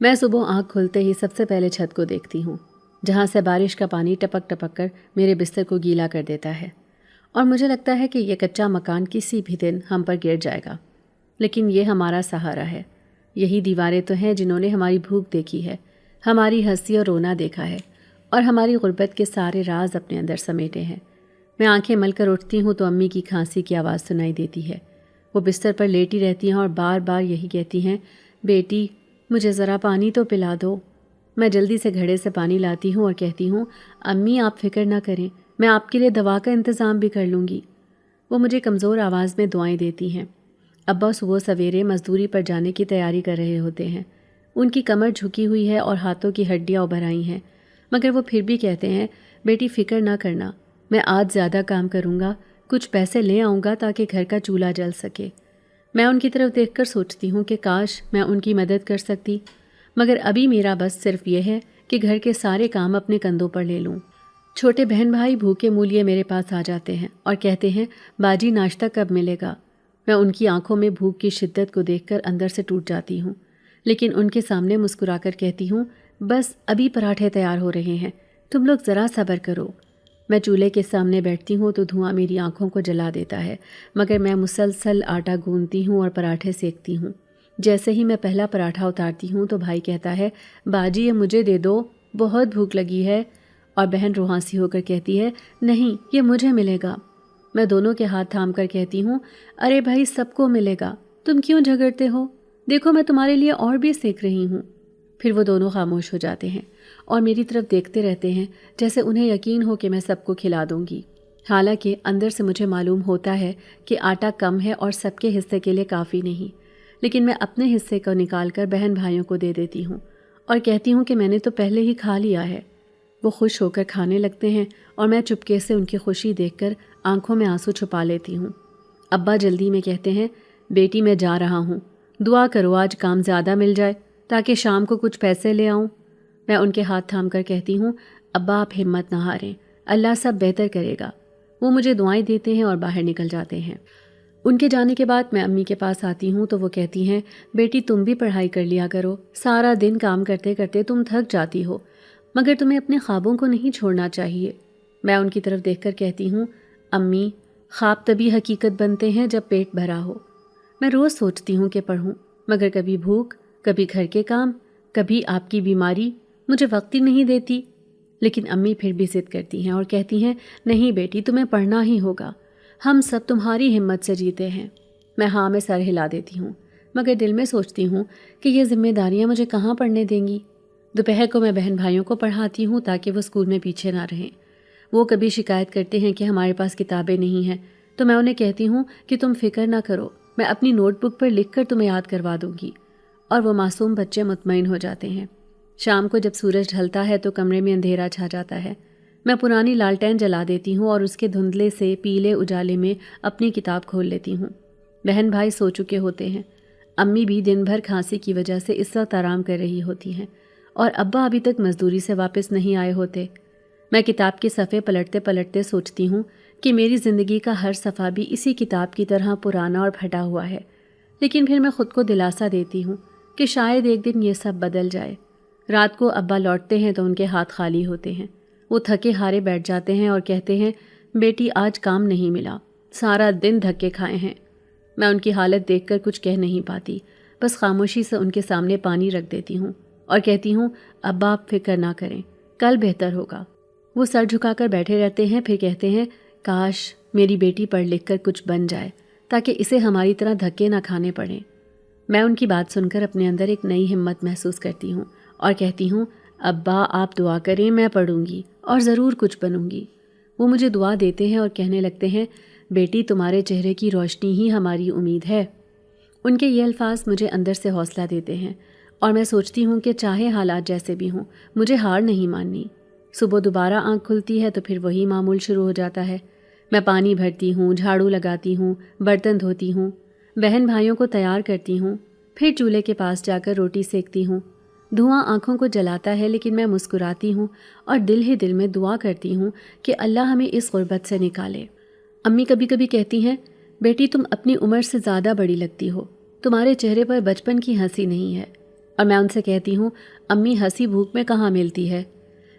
میں صبح آنکھ کھلتے ہی سب سے پہلے چھت کو دیکھتی ہوں، جہاں سے بارش کا پانی ٹپک ٹپک کر میرے بستر کو گیلا کر دیتا ہے، اور مجھے لگتا ہے کہ یہ کچا مکان کسی بھی دن ہم پر گر جائے گا، لیکن یہ ہمارا سہارا ہے۔ یہی دیواریں تو ہیں جنہوں نے ہماری بھوک دیکھی ہے، ہماری ہنسی اور رونا دیکھا ہے، اور ہماری غربت کے سارے راز اپنے اندر سمیٹے ہیں۔ میں آنکھیں مل کر اٹھتی ہوں تو امی کی کھانسی کی آواز سنائی دیتی ہے۔ وہ بستر پر لیٹی رہتی ہیں اور بار بار یہی کہتی ہیں، بیٹی مجھے ذرا پانی تو پلا دو۔ میں جلدی سے گھڑے سے پانی لاتی ہوں اور کہتی ہوں، امی آپ فکر نہ کریں، میں آپ کے لیے دوا کا انتظام بھی کر لوں گی۔ وہ مجھے کمزور آواز میں دعائیں دیتی ہیں۔ ابا صبح سویرے مزدوری پر جانے کی تیاری کر رہے ہوتے ہیں۔ ان کی کمر جھکی ہوئی ہے اور ہاتھوں کی ہڈیاں ابھر آئی ہیں، مگر وہ پھر بھی کہتے ہیں، بیٹی فکر نہ کرنا، میں آج زیادہ کام کروں گا، کچھ پیسے لے آؤں گا تاکہ گھر کا چولہا جل سکے۔ میں ان کی طرف دیکھ کر سوچتی ہوں کہ کاش میں ان کی مدد کر سکتی، مگر ابھی میرا بس صرف یہ ہے کہ گھر کے سارے کام اپنے کندھوں پر لے لوں۔ چھوٹے بہن بھائی بھوکے مولیے میرے پاس آ جاتے ہیں اور کہتے ہیں، باجی ناشتہ کب ملے گا؟ میں ان کی آنکھوں میں بھوک کی شدت کو دیکھ کر اندر سے ٹوٹ جاتی ہوں، لیکن ان کے سامنے مسکرا کر کہتی ہوں، بس ابھی پراٹھے تیار ہو رہے ہیں، تم لوگ ذرا صبر کرو۔ میں چولہے کے سامنے بیٹھتی ہوں تو دھواں میری آنکھوں کو جلا دیتا ہے، مگر میں مسلسل آٹا گوندتی ہوں اور پراٹھے سیکتی ہوں۔ جیسے ہی میں پہلا پراٹھا اتارتی ہوں تو بھائی کہتا ہے، باجی یہ مجھے دے دو، بہت بھوک لگی ہے، اور بہن روحانسی ہو کر کہتی ہے، نہیں یہ مجھے ملے گا۔ میں دونوں کے ہاتھ تھام کر کہتی ہوں، ارے بھائی سب کو ملے گا، تم کیوں جھگڑتے ہو؟ دیکھو میں تمہارے لیے اور بھی سیک رہی ہوں۔ پھر وہ دونوں خاموش ہو جاتے ہیں اور میری طرف دیکھتے رہتے ہیں، جیسے انہیں یقین ہو کہ میں سب کو کھلا دوں گی، حالانکہ اندر سے مجھے معلوم ہوتا ہے کہ آٹا کم ہے اور سب کے حصے کے لیے کافی نہیں، لیکن میں اپنے حصے کو نکال کر بہن بھائیوں کو دے دیتی ہوں اور کہتی ہوں کہ میں نے تو پہلے ہی کھا لیا ہے۔ وہ خوش ہو کر کھانے لگتے ہیں اور میں چپکے سے ان کی خوشی دیکھ کر آنکھوں میں آنسو چھپا لیتی ہوں۔ ابا جلدی میں کہتے ہیں، بیٹی میں جا رہا ہوں، دعا کرو آج کام زیادہ مل جائے تاکہ شام کو کچھ پیسے لے آؤں۔ میں ان کے ہاتھ تھام کر کہتی ہوں، ابا آپ ہمت نہ ہاریں، اللہ سب بہتر کرے گا۔ وہ مجھے دعائیں دیتے ہیں اور باہر نکل جاتے ہیں۔ ان کے جانے کے بعد میں امی کے پاس آتی ہوں تو وہ کہتی ہیں، بیٹی تم بھی پڑھائی کر لیا کرو، سارا دن کام کرتے کرتے تم تھک جاتی ہو، مگر تمہیں اپنے خوابوں کو نہیں چھوڑنا چاہیے۔ میں ان کی طرف دیکھ کر کہتی ہوں، امی خواب تبھی حقیقت بنتے ہیں جب پیٹ بھرا ہو۔ میں روز سوچتی ہوں کہ پڑھوں، مگر کبھی بھوک، کبھی گھر کے کام، کبھی آپ کی بیماری مجھے وقت ہی نہیں دیتی۔ لیکن امی پھر بھی ضد کرتی ہیں اور کہتی ہیں، نہیں بیٹی تمہیں پڑھنا ہی ہوگا، ہم سب تمہاری ہمت سے جیتے ہیں۔ میں ہاں میں سر ہلا دیتی ہوں، مگر دل میں سوچتی ہوں کہ یہ ذمہ داریاں مجھے کہاں پڑھنے دیں گی۔ دوپہر کو میں بہن بھائیوں کو پڑھاتی ہوں تاکہ وہ اسکول میں پیچھے نہ رہیں۔ وہ کبھی شکایت کرتے ہیں کہ ہمارے پاس کتابیں نہیں ہیں، تو میں انہیں کہتی ہوں کہ تم فکر نہ کرو، میں اپنی نوٹ بک پر لکھ کر تمہیں یاد کروا دوں گی، اور وہ معصوم بچے مطمئن ہو جاتے ہیں۔ شام کو جب سورج ڈھلتا ہے تو کمرے میں اندھیرا چھا جاتا ہے۔ میں پرانی لالٹین جلا دیتی ہوں اور اس کے دھندلے سے پیلے اجالے میں اپنی کتاب کھول لیتی ہوں۔ بہن بھائی سو چکے ہوتے ہیں، امی بھی دن بھر کھانسی کی وجہ سے اس وقت آرام کر رہی ہوتی ہیں، اور ابا ابھی تک مزدوری سے واپس نہیں آئے ہوتے۔ میں کتاب کے صفحے پلٹتے پلٹتے سوچتی ہوں کہ میری زندگی کا ہر صفحہ بھی اسی کتاب کی طرح پرانا اور پھٹا ہوا ہے، لیکن پھر میں خود کو دلاسا دیتی ہوں کہ شاید ایک دن یہ سب بدل جائے۔ رات کو ابا لوٹتے ہیں تو ان کے ہاتھ خالی ہوتے ہیں۔ وہ تھکے ہارے بیٹھ جاتے ہیں اور کہتے ہیں، بیٹی آج کام نہیں ملا، سارا دن دھکے کھائے ہیں۔ میں ان کی حالت دیکھ کر کچھ کہہ نہیں پاتی، بس خاموشی سے ان کے سامنے پانی رکھ دیتی ہوں اور کہتی ہوں، ابا آپ فکر نہ کریں، کل بہتر ہوگا۔ وہ سر جھکا کر بیٹھے رہتے ہیں، پھر کہتے ہیں، کاش میری بیٹی پڑھ لکھ کر کچھ بن جائے تاکہ اسے ہماری طرح دھکے نہ کھانے پڑیں۔ میں ان کی بات سن کر اپنے اندر ایک نئی ہمت محسوس کرتی ہوں اور کہتی ہوں، ابا آپ دعا کریں، میں پڑھوں گی اور ضرور کچھ بنوں گی۔ وہ مجھے دعا دیتے ہیں اور کہنے لگتے ہیں، بیٹی تمہارے چہرے کی روشنی ہی ہماری امید ہے۔ ان کے یہ الفاظ مجھے اندر سے حوصلہ دیتے ہیں اور میں سوچتی ہوں کہ چاہے حالات جیسے بھی ہوں، مجھے ہار نہیں ماننی۔ صبح دوبارہ آنکھ کھلتی ہے تو پھر وہی معمول شروع ہو جاتا ہے۔ میں پانی بھرتی ہوں، جھاڑو لگاتی ہوں، برتن دھوتی ہوں، بہن بھائیوں کو تیار کرتی ہوں، پھر چولہے کے پاس جا کر روٹی سیکتی ہوں۔ دھواں آنکھوں کو جلاتا ہے لیکن میں مسکراتی ہوں اور دل ہی دل میں دعا کرتی ہوں کہ اللہ ہمیں اس غربت سے نکالے۔ امی کبھی کبھی کہتی ہیں، بیٹی تم اپنی عمر سے زیادہ بڑی لگتی ہو، تمہارے چہرے پر بچپن کی ہنسی نہیں ہے۔ اور میں ان سے کہتی ہوں امی ہنسی بھوک میں کہاں ملتی ہے،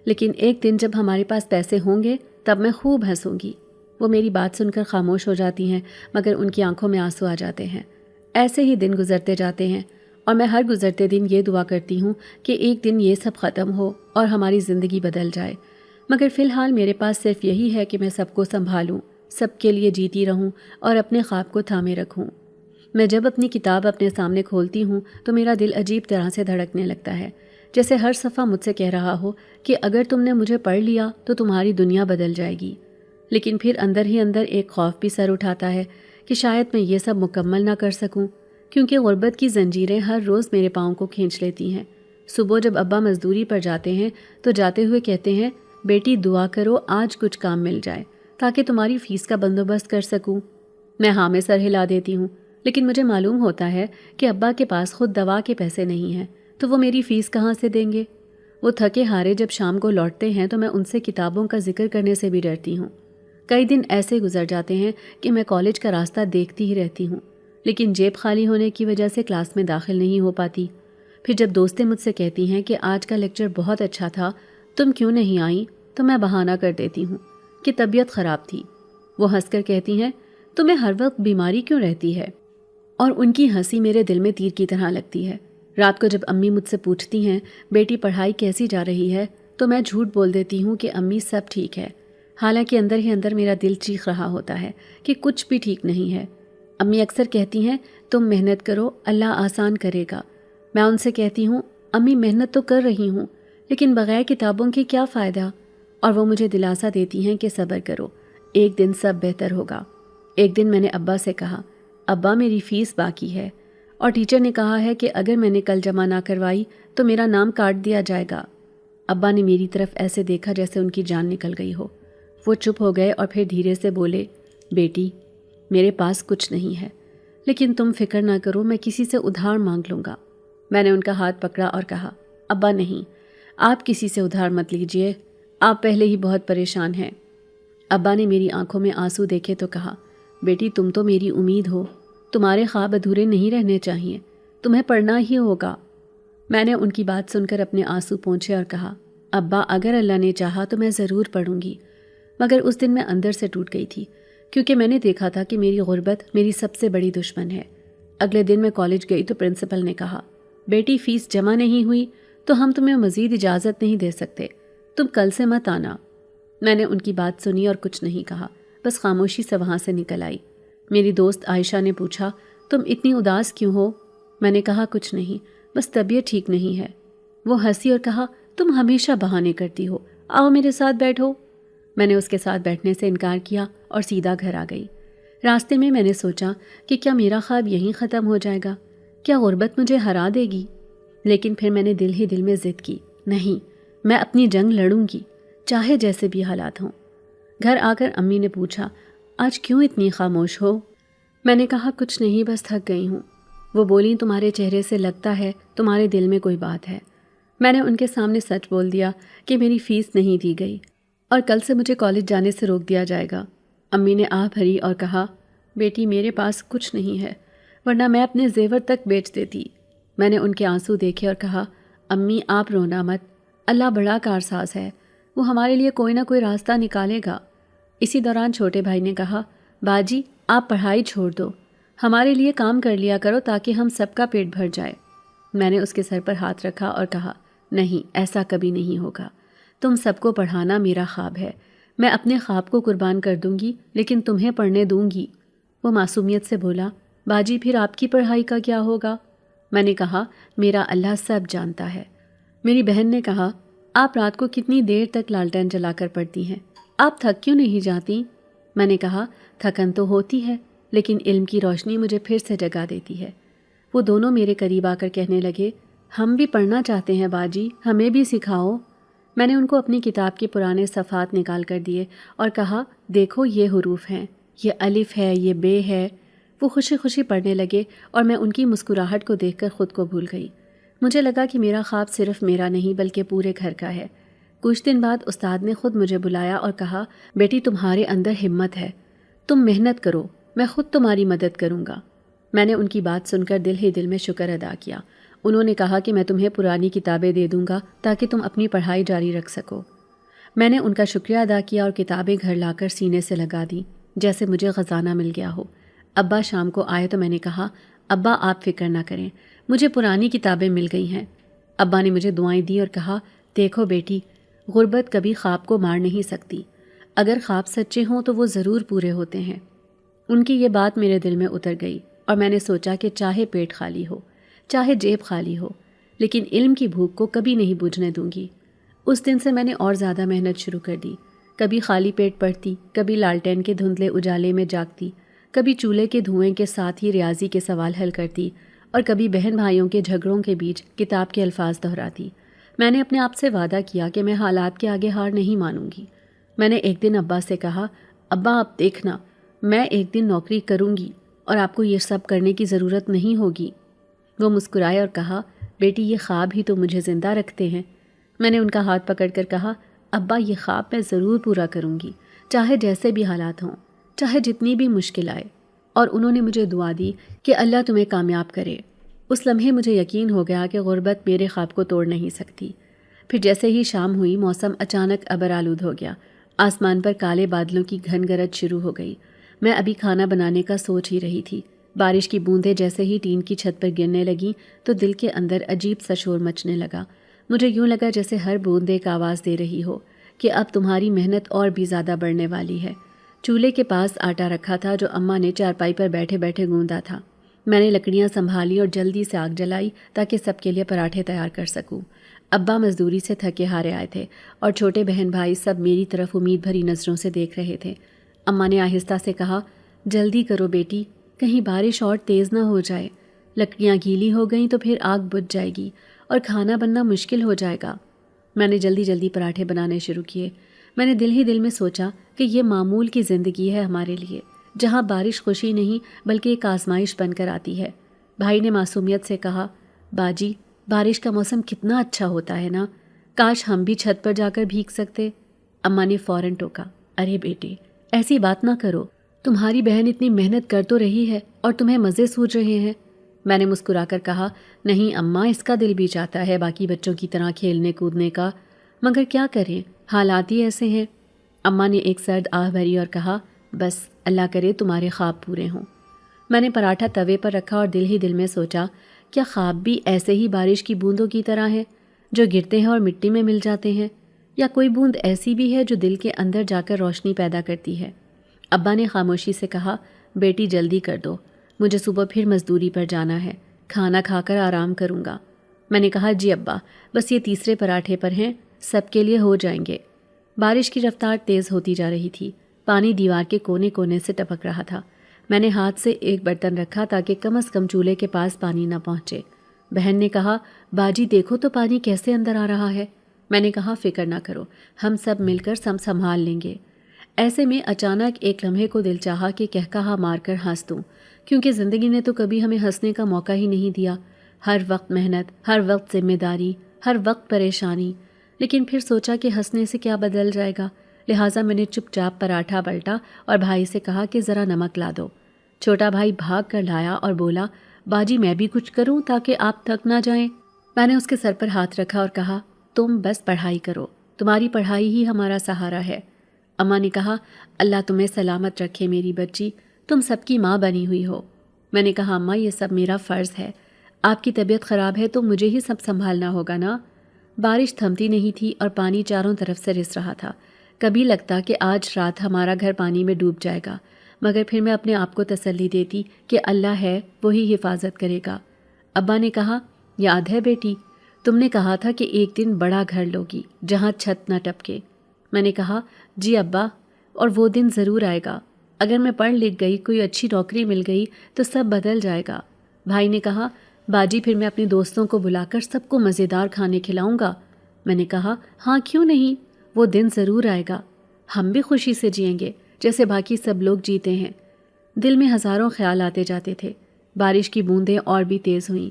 لیکن ایک دن جب ہمارے پاس پیسے ہوں گے تب میں خوب ہنسوں گی۔ وہ میری بات سن کر خاموش ہو جاتی ہیں، مگر ان کی آنکھوں میں آنسو آ جاتے ہیں۔ ایسے ہی دن گزرتے جاتے ہیں اور میں ہر گزرتے دن یہ دعا کرتی ہوں کہ ایک دن یہ سب ختم ہو اور ہماری زندگی بدل جائے، مگر فی الحال میرے پاس صرف یہی ہے کہ میں سب کو سنبھالوں، سب کے لیے جیتی رہوں اور اپنے خواب کو تھامے رکھوں۔ میں جب اپنی کتاب اپنے سامنے کھولتی ہوں تو میرا دل عجیب طرح سے دھڑکنے لگتا ہے، جیسے ہر صفحہ مجھ سے کہہ رہا ہو کہ اگر تم نے مجھے پڑھ لیا تو تمہاری دنیا بدل جائے گی۔ لیکن پھر اندر ہی اندر ایک خوف بھی سر اٹھاتا ہے کہ شاید میں یہ سب مکمل نہ کر سکوں، کیونکہ غربت کی زنجیریں ہر روز میرے پاؤں کو کھینچ لیتی ہیں۔ صبح جب ابا مزدوری پر جاتے ہیں تو جاتے ہوئے کہتے ہیں بیٹی دعا کرو آج کچھ کام مل جائے تاکہ تمہاری فیس کا بندوبست کر سکوں۔ میں ہاں میں سر ہلا دیتی ہوں، لیکن مجھے معلوم ہوتا ہے کہ ابا کے پاس خود دوا کے پیسے نہیں ہیں تو وہ میری فیس کہاں سے دیں گے۔ وہ تھکے ہارے جب شام کو لوٹتے ہیں تو میں ان سے کتابوں کا ذکر کرنے سے بھی ڈرتی ہوں۔ کئی دن ایسے گزر جاتے ہیں کہ میں کالج کا راستہ دیکھتی ہی رہتی ہوں، لیکن جیب خالی ہونے کی وجہ سے کلاس میں داخل نہیں ہو پاتی۔ پھر جب دوستیں مجھ سے کہتی ہیں کہ آج کا لیکچر بہت اچھا تھا، تم کیوں نہیں آئیں، تو میں بہانہ کر دیتی ہوں کہ طبیعت خراب تھی۔ وہ ہنس کر کہتی ہیں تمہیں ہر وقت بیماری کیوں رہتی ہے، اور ان کی ہنسی میرے دل میں تیر کی طرح لگتی ہے۔ رات کو جب امی مجھ سے پوچھتی ہیں بیٹی پڑھائی کیسی جا رہی ہے تو میں جھوٹ بول دیتی ہوں کہ امی سب ٹھیک ہے، حالانکہ اندر ہی اندر میرا دل چیخ رہا ہوتا ہے کہ کچھ بھی ٹھیک نہیں ہے۔ امی اکثر کہتی ہیں تم محنت کرو اللہ آسان کرے گا۔ میں ان سے کہتی ہوں امی محنت تو کر رہی ہوں لیکن بغیر کتابوں کے کیا فائدہ، اور وہ مجھے دلاسا دیتی ہیں کہ صبر کرو، ایک دن سب بہتر ہوگا۔ ایک دن میں نے ابا سے کہا ابا میری فیس باقی ہے اور ٹیچر نے کہا ہے کہ اگر میں نے کل جمع نہ کروائی تو میرا نام کاٹ دیا جائے گا۔ ابا نے میری طرف ایسے دیکھا جیسے ان کی جان نکل گئی ہو۔ وہ چپ ہو گئے اور پھر دھیرے سے بولے بیٹی میرے پاس کچھ نہیں ہے، لیکن تم فکر نہ کرو، میں کسی سے ادھار مانگ لوں گا۔ میں نے ان کا ہاتھ پکڑا اور کہا ابا نہیں، آپ کسی سے ادھار مت لیجئے، آپ پہلے ہی بہت پریشان ہیں۔ ابا نے میری آنکھوں میں آنسو دیکھے تو کہا بیٹی تم تو میری امید ہو، تمہارے خواب ادھورے نہیں رہنے چاہیے، تمہیں پڑھنا ہی ہوگا۔ میں نے ان کی بات سن کر اپنے آنسو پونچھے اور کہا ابا اگر اللہ نے چاہا تو میں ضرور پڑھوں گی۔ مگر اس دن میں اندر سے ٹوٹ گئی تھی، کیونکہ میں نے دیکھا تھا کہ میری غربت میری سب سے بڑی دشمن ہے۔ اگلے دن میں کالج گئی تو پرنسپل نے کہا بیٹی فیس جمع نہیں ہوئی تو ہم تمہیں مزید اجازت نہیں دے سکتے، تم کل سے مت آنا۔ میں نے ان کی بات سنی اور کچھ نہیں کہا، بس خاموشی سے وہاں سے نکل آئی۔ میری دوست عائشہ نے پوچھا تم اتنی اداس کیوں ہو؟ میں نے کہا کچھ نہیں، بس طبیعت ٹھیک نہیں ہے۔ وہ ہنسی اور کہا تم ہمیشہ بہانے کرتی ہو، آؤ میرے ساتھ بیٹھو۔ میں نے اس کے ساتھ بیٹھنے سے انکار کیا اور سیدھا گھر آ گئی۔ راستے میں نے سوچا کہ کیا میرا خواب یہیں ختم ہو جائے گا، کیا غربت مجھے ہرا دے گی؟ لیکن پھر میں نے دل ہی دل میں ضد کی، نہیں، میں اپنی جنگ لڑوں گی، چاہے جیسے بھی حالات ہوں۔ گھر آ کر امی نے پوچھا آج کیوں اتنی خاموش ہو؟ میں نے کہا کچھ نہیں، بس تھک گئی ہوں۔ وہ بولیں تمہارے چہرے سے لگتا ہے تمہارے دل میں کوئی بات ہے۔ میں نے ان کے سامنے سچ بول دیا کہ میری فیس نہیں دی گئی اور کل سے مجھے کالج جانے سے روک دیا جائے گا۔ امی نے آہ بھری اور کہا بیٹی میرے پاس کچھ نہیں ہے، ورنہ میں اپنے زیور تک بیچ دیتی۔ میں نے ان کے آنسو دیکھے اور کہا امی آپ رونا مت، اللہ بڑا کارساز ہے، وہ ہمارے لیے کوئی نہ کوئی راستہ نکالے گا۔ اسی دوران چھوٹے بھائی نے کہا باجی آپ پڑھائی چھوڑ دو، ہمارے لیے کام کر لیا کرو تاکہ ہم سب کا پیٹ بھر جائے۔ میں نے اس کے سر پر ہاتھ رکھا اور کہا نہیں، ایسا کبھی نہیں ہوگا، تم سب کو پڑھانا میرا خواب ہے، میں اپنے خواب کو قربان کر دوں گی لیکن تمہیں پڑھنے دوں گی۔ وہ معصومیت سے بولا باجی پھر آپ کی پڑھائی کا کیا ہوگا؟ میں نے کہا میرا اللہ سب جانتا ہے۔ میری بہن نے کہا آپ رات کو کتنی دیر تک لالٹین جلا کر پڑھتی ہیں، آپ تھک کیوں نہیں جاتی؟ میں نے کہا تھکن تو ہوتی ہے لیکن علم کی روشنی مجھے پھر سے جگا دیتی ہے۔ وہ دونوں میرے قریب آ کر کہنے لگے ہم بھی پڑھنا چاہتے ہیں باجی، ہمیں بھی سکھاؤ۔ میں نے ان کو اپنی کتاب کے پرانے صفحات نکال کر دیے اور کہا دیکھو یہ حروف ہیں، یہ الف ہے، یہ بے ہے۔ وہ خوشی خوشی پڑھنے لگے اور میں ان کی مسکراہٹ کو دیکھ کر خود کو بھول گئی۔ مجھے لگا کہ میرا خواب صرف میرا نہیں بلکہ پورے گھر کا ہے۔ کچھ دن بعد استاد نے خود مجھے بلایا اور کہا بیٹی تمہارے اندر ہمت ہے، تم محنت کرو، میں خود تمہاری مدد کروں گا۔ میں نے ان کی بات سن کر دل ہی دل میں شکر ادا کیا انہوں نے کہا کہ میں تمہیں پرانی کتابیں دے دوں گا تاکہ تم اپنی پڑھائی جاری رکھ سکو۔ میں نے ان کا شکریہ ادا کیا اور کتابیں گھر لا کر سینے سے لگا دیں جیسے مجھے خزانہ مل گیا ہو۔ ابا شام کو آئے تو میں نے کہا، ابا آپ فکر نہ کریں، مجھے پرانی کتابیں مل گئی ہیں۔ ابا نے مجھے دعائیں دی اور کہا، دیکھو بیٹی، غربت کبھی خواب کو مار نہیں سکتی، اگر خواب سچے ہوں تو وہ ضرور پورے ہوتے ہیں۔ ان کی یہ بات میرے دل میں اتر گئی اور میں نے سوچا کہ چاہے پیٹ خالی ہو، چاہے جیب خالی ہو، لیکن علم کی بھوک کو کبھی نہیں بجھنے دوں گی۔ اس دن سے میں نے اور زیادہ محنت شروع کر دی۔ کبھی خالی پیٹ پڑھتی، کبھی لالٹین کے دھندلے اجالے میں جاگتی، کبھی چولہے کے دھوئیں کے ساتھ ہی ریاضی کے سوال حل کرتی اور کبھی بہن بھائیوں کے جھگڑوں کے بیچ کتاب کے الفاظ دہراتی۔ میں نے اپنے آپ سے وعدہ کیا کہ میں حالات کے آگے ہار نہیں مانوں گی۔ میں نے ایک دن ابا سے کہا، ابا آپ دیکھنا، میں ایک دن نوکری کروں گی اور آپ کو یہ سب کرنے کی ضرورت نہیں ہوگی۔ وہ مسکرائے اور کہا، بیٹی یہ خواب ہی تو مجھے زندہ رکھتے ہیں۔ میں نے ان کا ہاتھ پکڑ کر کہا، ابا یہ خواب میں ضرور پورا کروں گی، چاہے جیسے بھی حالات ہوں، چاہے جتنی بھی مشکل آئے۔ اور انہوں نے مجھے دعا دی کہ اللہ تمہیں کامیاب کرے۔ اس لمحے مجھے یقین ہو گیا کہ غربت میرے خواب کو توڑ نہیں سکتی۔ پھر جیسے ہی شام ہوئی، موسم اچانک ابر آلود ہو گیا، آسمان پر کالے بادلوں کی گھن گرج شروع ہو گئی۔ میں ابھی کھانا بنانے کا سوچ ہی رہی تھی، بارش کی بوندیں جیسے ہی ٹین کی چھت پر گرنے لگیں تو دل کے اندر عجیب سا شور مچنے لگا۔ مجھے یوں لگا جیسے ہر بوند ایک آواز دے رہی ہو کہ اب تمہاری محنت اور بھی زیادہ بڑھنے والی ہے۔ چولہے کے پاس آٹا رکھا تھا جو اماں نے چارپائی پر بیٹھے بیٹھے گوندا تھا۔ میں نے لکڑیاں سنبھالی اور جلدی سے آگ جلائی تاکہ سب کے لیے پراٹھے تیار کر سکوں۔ ابا مزدوری سے تھکے ہارے آئے تھے اور چھوٹے بہن بھائی سب میری طرف امید بھری نظروں سے دیکھ رہے تھے۔ اماں نے آہستہ سے کہا، جلدی کرو بیٹی، کہیں بارش اور تیز نہ ہو جائے، لکڑیاں گیلی ہو گئیں تو پھر آگ بجھ جائے گی اور کھانا بننا مشکل ہو جائے گا۔ میں نے جلدی جلدی پراٹھے بنانے شروع کیے۔ میں نے دل ہی دل میں سوچا کہ یہ معمول کی زندگی ہے ہمارے لیے، جہاں بارش خوشی نہیں بلکہ ایک آزمائش بن کر آتی ہے۔ بھائی نے معصومیت سے کہا، باجی بارش کا موسم کتنا اچھا ہوتا ہے نا، کاش ہم بھی چھت پر جا کر بھیگ سکتے۔ اماں نے فوراً ٹوکا، ارے بیٹے ایسی بات نہ کرو، تمہاری بہن اتنی محنت کر تو رہی ہے اور تمہیں مزے سوچ رہے ہیں۔ میں نے مسکرا کر کہا، نہیں اماں، اس کا دل بھی چاہتا ہے باقی بچوں کی طرح کھیلنے کودنے کا، مگر کیا کریں، حالات ہی ایسے ہیں۔ اماں نے ایک سرد آہ بھری اور کہا، بس اللہ کرے تمہارے خواب پورے ہوں۔ میں نے پراٹھا توے پر رکھا اور دل ہی دل میں سوچا، کیا خواب بھی ایسے ہی بارش کی بوندوں کی طرح ہیں جو گرتے ہیں اور مٹی میں مل جاتے ہیں، یا کوئی بوند ایسی بھی ہے جو دل کے اندر جا کر روشنی پیدا کرتی ہے؟ ابا نے خاموشی سے کہا، بیٹی جلدی کر دو، مجھے صبح پھر مزدوری پر جانا ہے، کھانا کھا کر آرام کروں گا۔ میں نے کہا، جی ابا، بس یہ تیسرے پراٹھے پر ہیں، سب کے لیے ہو جائیں گے۔ بارش کی رفتار تیز ہوتی جا رہی تھی، پانی دیوار کے کونے کونے سے ٹپک رہا تھا۔ میں نے ہاتھ سے ایک برتن رکھا تاکہ کم از کم چولہے کے پاس پانی نہ پہنچے۔ بہن نے کہا، باجی دیکھو تو پانی کیسے اندر آ رہا ہے۔ میں نے کہا، فکر نہ کرو، ہم سب مل کر سنبھال لیں گے۔ ایسے میں اچانک ایک لمحے کو دل چاہا کہ کہکہا مار کر ہنس دوں، کیونکہ زندگی نے تو کبھی ہمیں ہنسنے کا موقع ہی نہیں دیا۔ ہر وقت محنت، ہر وقت ذمہ داری، ہر وقت پریشانی۔ لیکن پھر سوچا کہ ہنسنے سے کیا بدل جائے گا، لہٰذا میں نے چپ چاپ پراٹھا پلٹا اور بھائی سے کہا کہ ذرا نمک لا دو۔ چھوٹا بھائی بھاگ کر لایا اور بولا، باجی میں بھی کچھ کروں تاکہ آپ تھک نہ جائیں۔ میں نے اس کے سر پر ہاتھ رکھا اور کہا، تم بس پڑھائی کرو، تمہاری پڑھائی ہی ہمارا سہارا ہے۔ اماں نے کہا، اللہ تمہیں سلامت رکھے میری بچی، تم سب کی ماں بنی ہوئی ہو۔ میں نے کہا، اماں یہ سب میرا فرض ہے، آپ کی طبیعت خراب ہے تو مجھے ہی سب سنبھالنا ہوگا نا۔ بارش تھمتی نہیں تھی اور پانی چاروں طرف سے رس رہا تھا۔ کبھی لگتا کہ آج رات ہمارا گھر پانی میں ڈوب جائے گا، مگر پھر میں اپنے آپ کو تسلی دیتی کہ اللہ ہے، وہی حفاظت کرے گا۔ ابا نے کہا، یاد ہے بیٹی، تم نے کہا تھا کہ ایک دن بڑا گھر لوگی جہاں چھت نہ ٹپکے۔ میں نے کہا، جی ابا، اور وہ دن ضرور آئے گا، اگر میں پڑھ لکھ گئی، کوئی اچھی نوکری مل گئی تو سب بدل جائے گا۔ بھائی نے کہا، باجی پھر میں اپنے دوستوں کو بلا کر سب کو مزیدار کھانے کھلاؤں گا۔ میں نے کہا، ہاں کیوں نہیں، وہ دن ضرور آئے گا، ہم بھی خوشی سے جئیں گے جیسے باقی سب لوگ جیتے ہیں۔ دل میں ہزاروں خیال آتے جاتے تھے۔ بارش کی بوندیں اور بھی تیز ہوئیں۔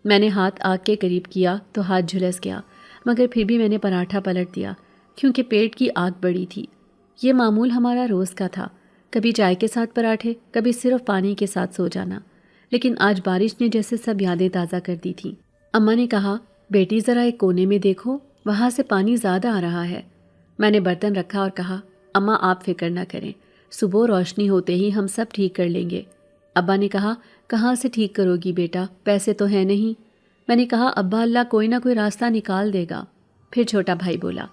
میں نے ہاتھ آگ کے قریب کیا تو ہاتھ جھلس گیا، مگر پھر بھی میں نے پراٹھا پلٹ دیا کیونکہ پیٹ کی آگ بڑی تھی۔ یہ معمول ہمارا روز کا تھا، کبھی چائے کے ساتھ پراٹھے، کبھی صرف پانی کے ساتھ سو جانا۔ لیکن آج بارش نے جیسے سب یادیں تازہ کر دی تھیں۔ اماں نے کہا بیٹی ذرا ایک کونے میں دیکھو، وہاں سے پانی زیادہ آ رہا ہے۔ میں نے برتن رکھا اور کہا اماں آپ فکر نہ کریں، صبح روشنی ہوتے ہی ہم سب ٹھیک کر لیں گے۔ ابا نے کہا کہاں سے ٹھیک کرو گی بیٹا، پیسے تو ہیں نہیں۔ میں نے کہا ابا اللہ کوئی نہ کوئی راستہ نکال دے گا۔ پھر چھوٹا بھائی بولا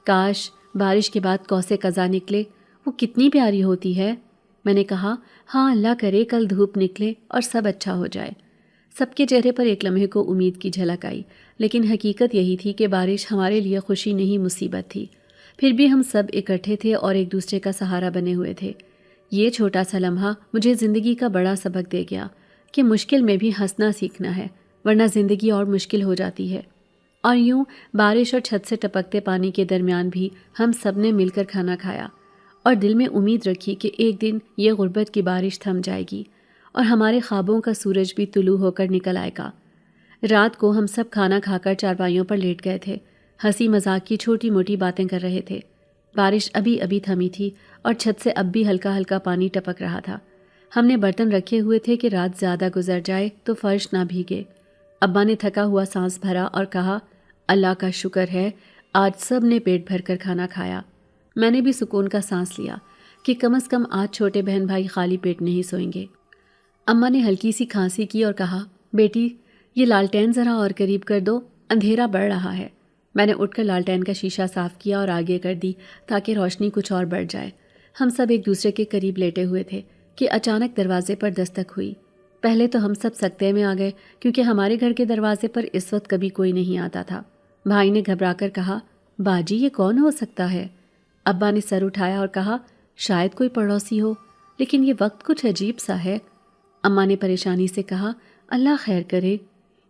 کاش بارش کے بعد کوسے قزا نکلے، وہ کتنی پیاری ہوتی ہے۔ میں نے کہا ہاں اللہ کرے کل دھوپ نکلے اور سب اچھا ہو جائے۔ سب کے چہرے پر ایک لمحے کو امید کی جھلک آئی، لیکن حقیقت یہی تھی کہ بارش ہمارے لیے خوشی نہیں مصیبت تھی۔ پھر بھی ہم سب اکٹھے تھے اور ایک دوسرے کا سہارا بنے ہوئے تھے۔ یہ چھوٹا سا لمحہ مجھے زندگی کا بڑا سبق دے گیا کہ مشکل میں بھی ہنسنا سیکھنا ہے، ورنہ زندگی اور مشکل ہو جاتی ہے۔ اور یوں بارش اور چھت سے ٹپکتے پانی کے درمیان بھی ہم سب نے مل کر کھانا کھایا اور دل میں امید رکھی کہ ایک دن یہ غربت کی بارش تھم جائے گی اور ہمارے خوابوں کا سورج بھی طلوع ہو کر نکل آئے گا۔ رات کو ہم سب کھانا کھا کر چارپائیوں پر لیٹ گئے تھے، ہنسی مذاق کی چھوٹی موٹی باتیں کر رہے تھے۔ بارش ابھی ابھی تھمی تھی اور چھت سے اب بھی ہلکا ہلکا پانی ٹپک رہا تھا۔ ہم نے برتن رکھے ہوئے تھے کہ رات زیادہ گزر جائے تو فرش نہ بھیگے۔ ابا نے تھکا ہوا سانس بھرا اور کہا اللہ کا شکر ہے آج سب نے پیٹ بھر کر کھانا کھایا۔ میں نے بھی سکون کا سانس لیا کہ کم از کم آج چھوٹے بہن بھائی خالی پیٹ نہیں سوئیں گے۔ اماں نے ہلکی سی کھانسی کی اور کہا بیٹی یہ لالٹین ذرا اور قریب کر دو، اندھیرا بڑھ رہا ہے۔ میں نے اٹھ کر لالٹین کا شیشہ صاف کیا اور آگے کر دی تاکہ روشنی کچھ اور بڑھ جائے۔ ہم سب ایک دوسرے کے قریب لیٹے ہوئے تھے کہ اچانک دروازے پر دستک ہوئی۔ پہلے تو ہم سب سکتے میں آ گئے کیونکہ ہمارے گھر کے دروازے پر اس وقت کبھی کوئی نہیں آتا تھا۔ بھائی نے گھبرا کر کہا باجی یہ کون ہو سکتا ہے؟ ابا نے سر اٹھایا اور کہا شاید کوئی پڑوسی ہو، لیکن یہ وقت کچھ عجیب سا ہے۔ اماں نے پریشانی سے کہا اللہ خیر کرے۔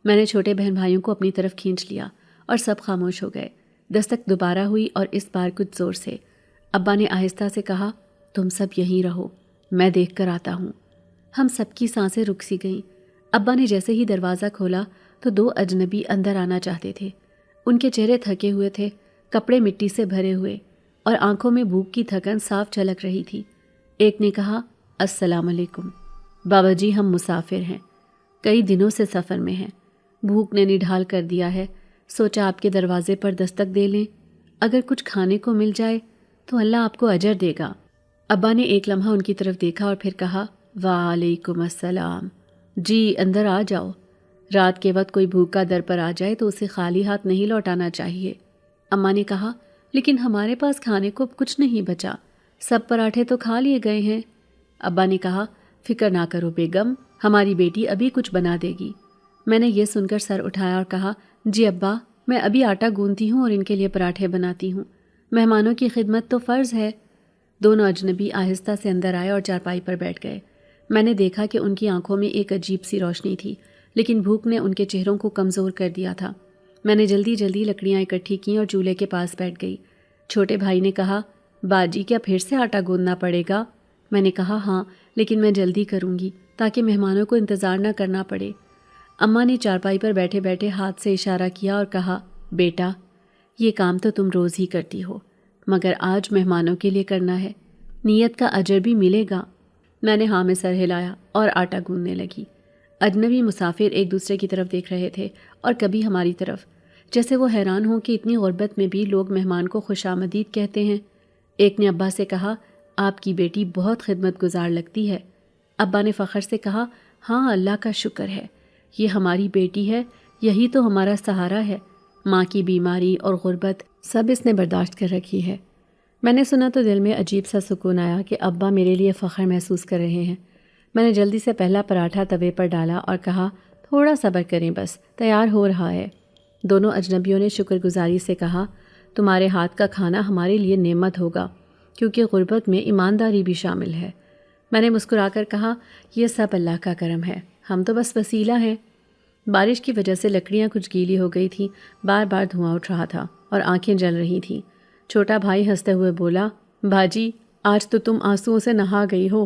میں نے چھوٹے بہن بھائیوں کو اپنی طرف کھینچ لیا اور سب خاموش ہو گئے۔ دستک دوبارہ ہوئی اور اس بار کچھ زور سے۔ ابا نے آہستہ سے کہا تم سب یہیں رہو، میں دیکھ کر آتا ہوں۔ ہم سب کی سانسیں رک سی گئیں۔ ابا نے جیسے ہی دروازہ کھولا تو دو اجنبی اندر آنا چاہتے تھے۔ ان کے چہرے تھکے ہوئے تھے، کپڑے مٹی سے بھرے ہوئے اور آنکھوں میں بھوک کی تھکن صاف جھلک رہی تھی۔ ایک نے کہا السلام علیکم بابا جی، ہم مسافر ہیں، کئی دنوں سے سفر میں ہیں، بھوک نے نڈھال کر دیا ہے، سوچا آپ کے دروازے پر دستک دے لیں، اگر کچھ کھانے کو مل جائے تو اللہ آپ کو اجر دے گا۔ ابا نے ایک لمحہ ان کی طرف دیکھا اور پھر کہا وعلیکم السلام، جی اندر آ جاؤ۔ رات کے وقت کوئی بھوکا در پر آ جائے تو اسے خالی ہاتھ نہیں لوٹانا چاہیے۔ اماں نے کہا لیکن ہمارے پاس کھانے کو کچھ نہیں بچا، سب پراٹھے تو کھا لیے گئے ہیں۔ ابا نے کہا فکر نہ کرو بیگم، ہماری بیٹی ابھی کچھ بنا دے گی۔ میں نے یہ سن کر سر اٹھایا اور کہا جی ابا، میں ابھی آٹا گوندتی ہوں اور ان کے لیے پراٹھے بناتی ہوں، مہمانوں کی خدمت تو فرض ہے۔ دونوں اجنبی آہستہ سے اندر آئے اور چارپائی پر بیٹھ گئے۔ میں نے دیکھا کہ ان کی آنکھوں میں ایک عجیب سی روشنی تھی، لیکن بھوک نے ان کے چہروں کو کمزور کر دیا تھا۔ میں نے جلدی جلدی لکڑیاں اکٹھی کیں اور چولہے کے پاس بیٹھ گئی۔ چھوٹے بھائی نے کہا باجی کیا پھر سے آٹا گوندنا پڑے گا؟ میں نے کہا ہاں، لیکن میں جلدی کروں گی تاکہ مہمانوں کو انتظار نہ کرنا پڑے۔ اماں نے چارپائی پر بیٹھے بیٹھے ہاتھ سے اشارہ کیا اور کہا بیٹا یہ کام تو تم روز ہی کرتی ہو، مگر آج مہمانوں کے لیے کرنا ہے، نیت کا اجر بھی ملے گا۔ میں نے ہاں میں سر ہلایا اور آٹا گوندنے لگی۔ اجنبی مسافر ایک دوسرے کی طرف دیکھ رہے تھے اور کبھی ہماری طرف، جیسے وہ حیران ہوں کہ اتنی غربت میں بھی لوگ مہمان کو خوش آمدید کہتے ہیں۔ ایک نے ابا سے کہا آپ کی بیٹی بہت خدمت گزار لگتی ہے۔ ابا نے فخر سے کہا ہاں اللہ کا شکر ہے، یہ ہماری بیٹی ہے، یہی تو ہمارا سہارا ہے، ماں کی بیماری اور غربت سب اس نے برداشت کر رکھی ہے۔ میں نے سنا تو دل میں عجیب سا سکون آیا کہ ابا میرے لیے فخر محسوس کر رہے ہیں۔ میں نے جلدی سے پہلا پراٹھا توے پر ڈالا اور کہا تھوڑا صبر کریں، بس تیار ہو رہا ہے۔ دونوں اجنبیوں نے شکر گزاری سے کہا تمہارے ہاتھ کا کھانا ہمارے لیے نعمت ہوگا، کیونکہ غربت میں ایمانداری بھی شامل ہے۔ میں نے مسکرا کر کہا یہ سب اللہ کا کرم ہے، ہم تو بس وسیلہ ہیں۔ بارش کی وجہ سے لکڑیاں کچھ گیلی ہو گئی تھیں، بار بار دھواں اٹھ رہا تھا اور آنکھیں جل رہی تھیں۔ چھوٹا بھائی ہنستے ہوئے بولا باجی آج تو تم آنسوؤں سے نہا گئی ہو۔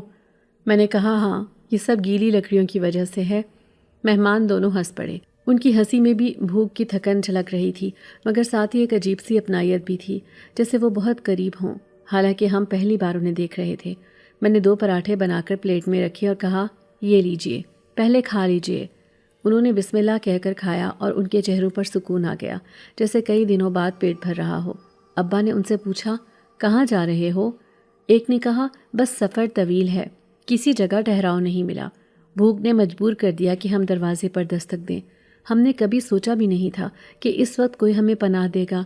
میں نے کہا ہاں، یہ سب گیلی لکڑیوں کی وجہ سے ہے۔ مہمان دونوں ہنس پڑے، ان کی ہنسی میں بھی بھوک کی تھکن جھلک رہی تھی، مگر ساتھ ہی ایک عجیب سی اپنائیت بھی تھی، جیسے وہ بہت قریب ہوں، حالانکہ ہم پہلی بار انہیں دیکھ رہے تھے۔ میں نے 2 پراٹھے بنا کر پلیٹ میں رکھے اور کہا یہ لیجئے، پہلے کھا لیجئے، انہوں نے بسم اللہ کہہ کر کھایا اور ان کے چہروں پر سکون آ گیا، جیسے کئی دنوں بعد پیٹ بھر رہا ہو۔ ابا نے ان سے پوچھا، کہاں جا رہے ہو؟ ایک نے کہا، بس سفر طویل ہے، کسی جگہ ٹھہراؤ نہیں ملا۔ بھوک نے مجبور کر دیا کہ ہم دروازے پر دستک دیں۔ ہم نے کبھی سوچا بھی نہیں تھا کہ اس وقت کوئی ہمیں پناہ دے گا۔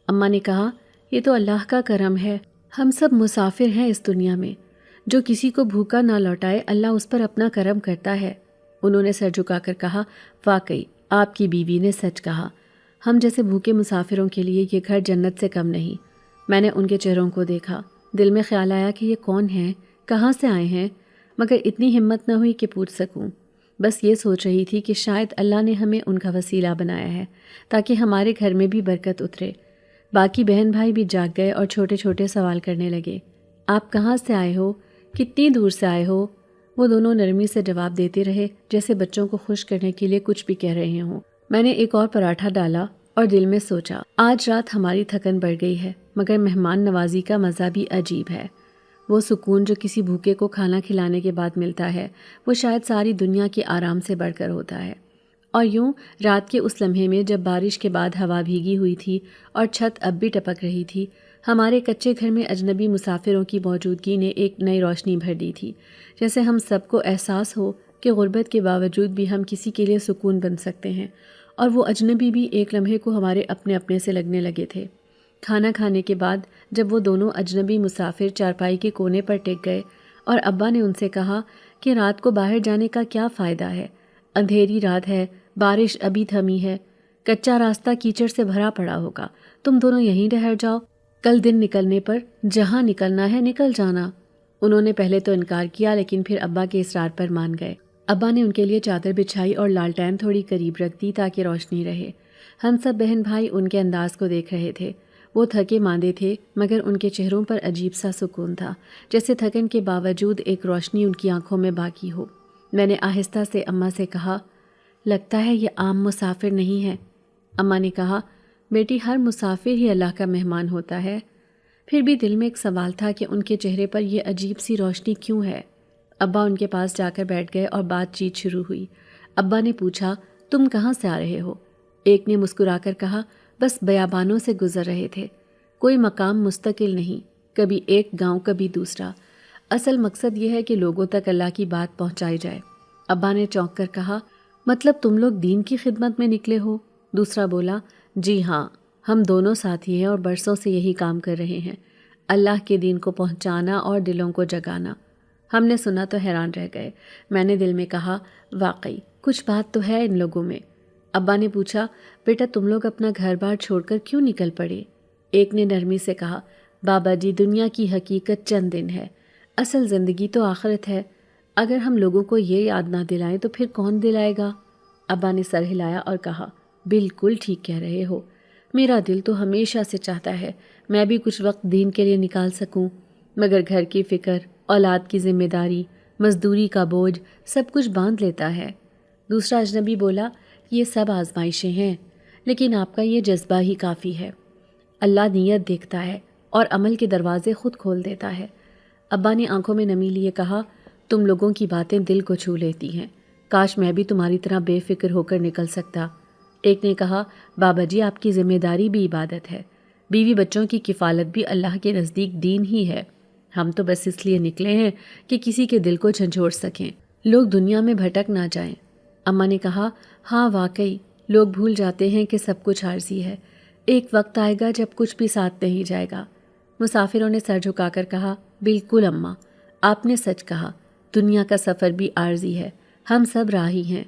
اماں نے کہا، یہ تو اللہ کا کرم ہے، ہم سب مسافر ہیں اس دنیا میں، جو کسی کو بھوکا نہ لوٹائے اللہ اس پر اپنا کرم کرتا ہے۔ انہوں نے سر جھکا کر کہا، واقعی آپ کی بیوی نے سچ کہا، ہم جیسے بھوکے مسافروں کے لیے یہ گھر جنت سے کم نہیں۔ میں نے ان کے چہروں کو دیکھا، دل میں خیال آیا کہ یہ کون ہیں، کہاں سے آئے ہیں، مگر اتنی ہمت نہ ہوئی کہ پوچھ سکوں۔ بس یہ سوچ رہی تھی کہ شاید اللہ نے ہمیں ان کا وسیلہ بنایا ہے تاکہ ہمارے گھر میں بھی برکت اترے۔ باقی بہن بھائی بھی جاگ گئے اور چھوٹے چھوٹے سوال کرنے لگے۔ آپ کہاں سے آئے ہو؟ کتنی دور سے آئے ہو؟ وہ دونوں نرمی سے جواب دیتے رہے، جیسے بچوں کو خوش کرنے کے لیے کچھ بھی کہہ رہے ہوں۔ میں نے ایک اور پراٹھا ڈالا اور دل میں سوچا، آج رات ہماری تھکن بڑھ گئی ہے، مگر مہمان نوازی کا مزہ بھی عجیب ہے۔ وہ سکون جو کسی بھوکے کو کھانا کھلانے کے بعد ملتا ہے، وہ شاید ساری دنیا کے آرام سے بڑھ کر ہوتا ہے۔ اور یوں رات کے اس لمحے میں جب بارش کے بعد ہوا بھیگی ہوئی تھی اور چھت اب بھی ٹپک رہی تھی، ہمارے کچے گھر میں اجنبی مسافروں کی موجودگی نے ایک نئی روشنی بھر دی تھی، جیسے ہم سب کو احساس ہو کہ غربت کے باوجود بھی ہم کسی کے لیے سکون بن سکتے ہیں، اور وہ اجنبی بھی ایک لمحے کو ہمارے اپنے اپنے سے لگنے لگے تھے۔ کھانا کھانے کے بعد جب وہ دونوں اجنبی مسافر چارپائی کے کونے پر ٹک گئے اور ابا نے ان سے کہا کہ رات کو باہر جانے کا کیا فائدہ ہے، اندھیری رات ہے، بارش ابھی تھمی ہے، کچا راستہ کیچڑ سے بھرا پڑا ہوگا، تم دونوں یہیں ٹھہر جاؤ، کل دن نکلنے پر جہاں نکلنا ہے نکل جانا۔ انہوں نے پہلے تو انکار کیا، لیکن پھر ابا کے اصرار پر مان گئے۔ ابا نے ان کے لیے چادر بچھائی اور لالٹین تھوڑی قریب رکھ دی تاکہ روشنی رہے۔ ہم سب بہن بھائی ان کے انداز کو دیکھ رہے تھے۔ وہ تھکے ماندے تھے، مگر ان کے چہروں پر عجیب سا سکون تھا، جیسے تھکن کے باوجود ایک روشنی ان کی آنکھوں میں باقی ہو۔ میں نے آہستہ سے اماں سے کہا، لگتا ہے یہ عام مسافر نہیں ہے۔ اماں نے کہا، بیٹی ہر مسافر ہی اللہ کا مہمان ہوتا ہے۔ پھر بھی دل میں ایک سوال تھا کہ ان کے چہرے پر یہ عجیب سی روشنی کیوں ہے۔ ابا ان کے پاس جا کر بیٹھ گئے اور بات چیت شروع ہوئی۔ ابا نے پوچھا، تم کہاں سے آ رہے ہو؟ ایک نے مسکرا کر کہا، بس بیابانوں سے گزر رہے تھے، کوئی مقام مستقل نہیں، کبھی ایک گاؤں کبھی دوسرا، اصل مقصد یہ ہے کہ لوگوں تک اللہ کی بات پہنچائی جائے۔ ابا نے چونک کر کہا، مطلب تم لوگ دین کی خدمت میں نکلے ہو؟ دوسرا بولا، جی ہاں، ہم دونوں ساتھی ہیں اور برسوں سے یہی کام کر رہے ہیں، اللہ کے دین کو پہنچانا اور دلوں کو جگانا۔ ہم نے سنا تو حیران رہ گئے۔ میں نے دل میں کہا، واقعی کچھ بات تو ہے ان لوگوں میں۔ ابا نے پوچھا، بیٹا تم لوگ اپنا گھر بار چھوڑ کر کیوں نکل پڑے؟ ایک نے نرمی سے کہا، بابا جی دنیا کی حقیقت چند دن ہے، اصل زندگی تو آخرت ہے، اگر ہم لوگوں کو یہ یاد نہ دلائیں تو پھر کون دلائے گا؟ ابا نے سر ہلایا اور کہا، بالکل ٹھیک کہہ رہے ہو، میرا دل تو ہمیشہ سے چاہتا ہے میں بھی کچھ وقت دین کے لیے نکال سکوں، مگر گھر کی فکر، اولاد کی ذمہ داری، مزدوری کا بوجھ سب کچھ باندھ لیتا ہے۔ دوسرا اجنبی بولا، یہ سب آزمائشیں ہیں، لیکن آپ کا یہ جذبہ ہی کافی ہے، اللہ نیت دیکھتا ہے اور عمل کے دروازے خود کھول دیتا ہے۔ ابا نے آنکھوں میں نمی لیے کہا، تم لوگوں کی باتیں دل کو چھو لیتی ہیں، کاش میں بھی تمہاری طرح بے فکر ہو کر نکل سکتا۔ ایک نے کہا، بابا جی آپ کی ذمہ داری بھی عبادت ہے، بیوی بچوں کی کفالت بھی اللہ کے نزدیک دین ہی ہے، ہم تو بس اس لیے نکلے ہیں کہ کسی کے دل کو جھنجھوڑ سکیں، لوگ دنیا میں بھٹک نہ جائیں۔ اماں نے کہا، ہاں واقعی لوگ بھول جاتے ہیں کہ سب کچھ عارضی ہے، ایک وقت آئے گا جب کچھ بھی ساتھ نہیں جائے گا۔ مسافروں نے سر جھکا کر کہا، بالکل اماں، آپ نے سچ کہا، دنیا کا سفر بھی عارضی ہے، ہم سب راہی ہیں۔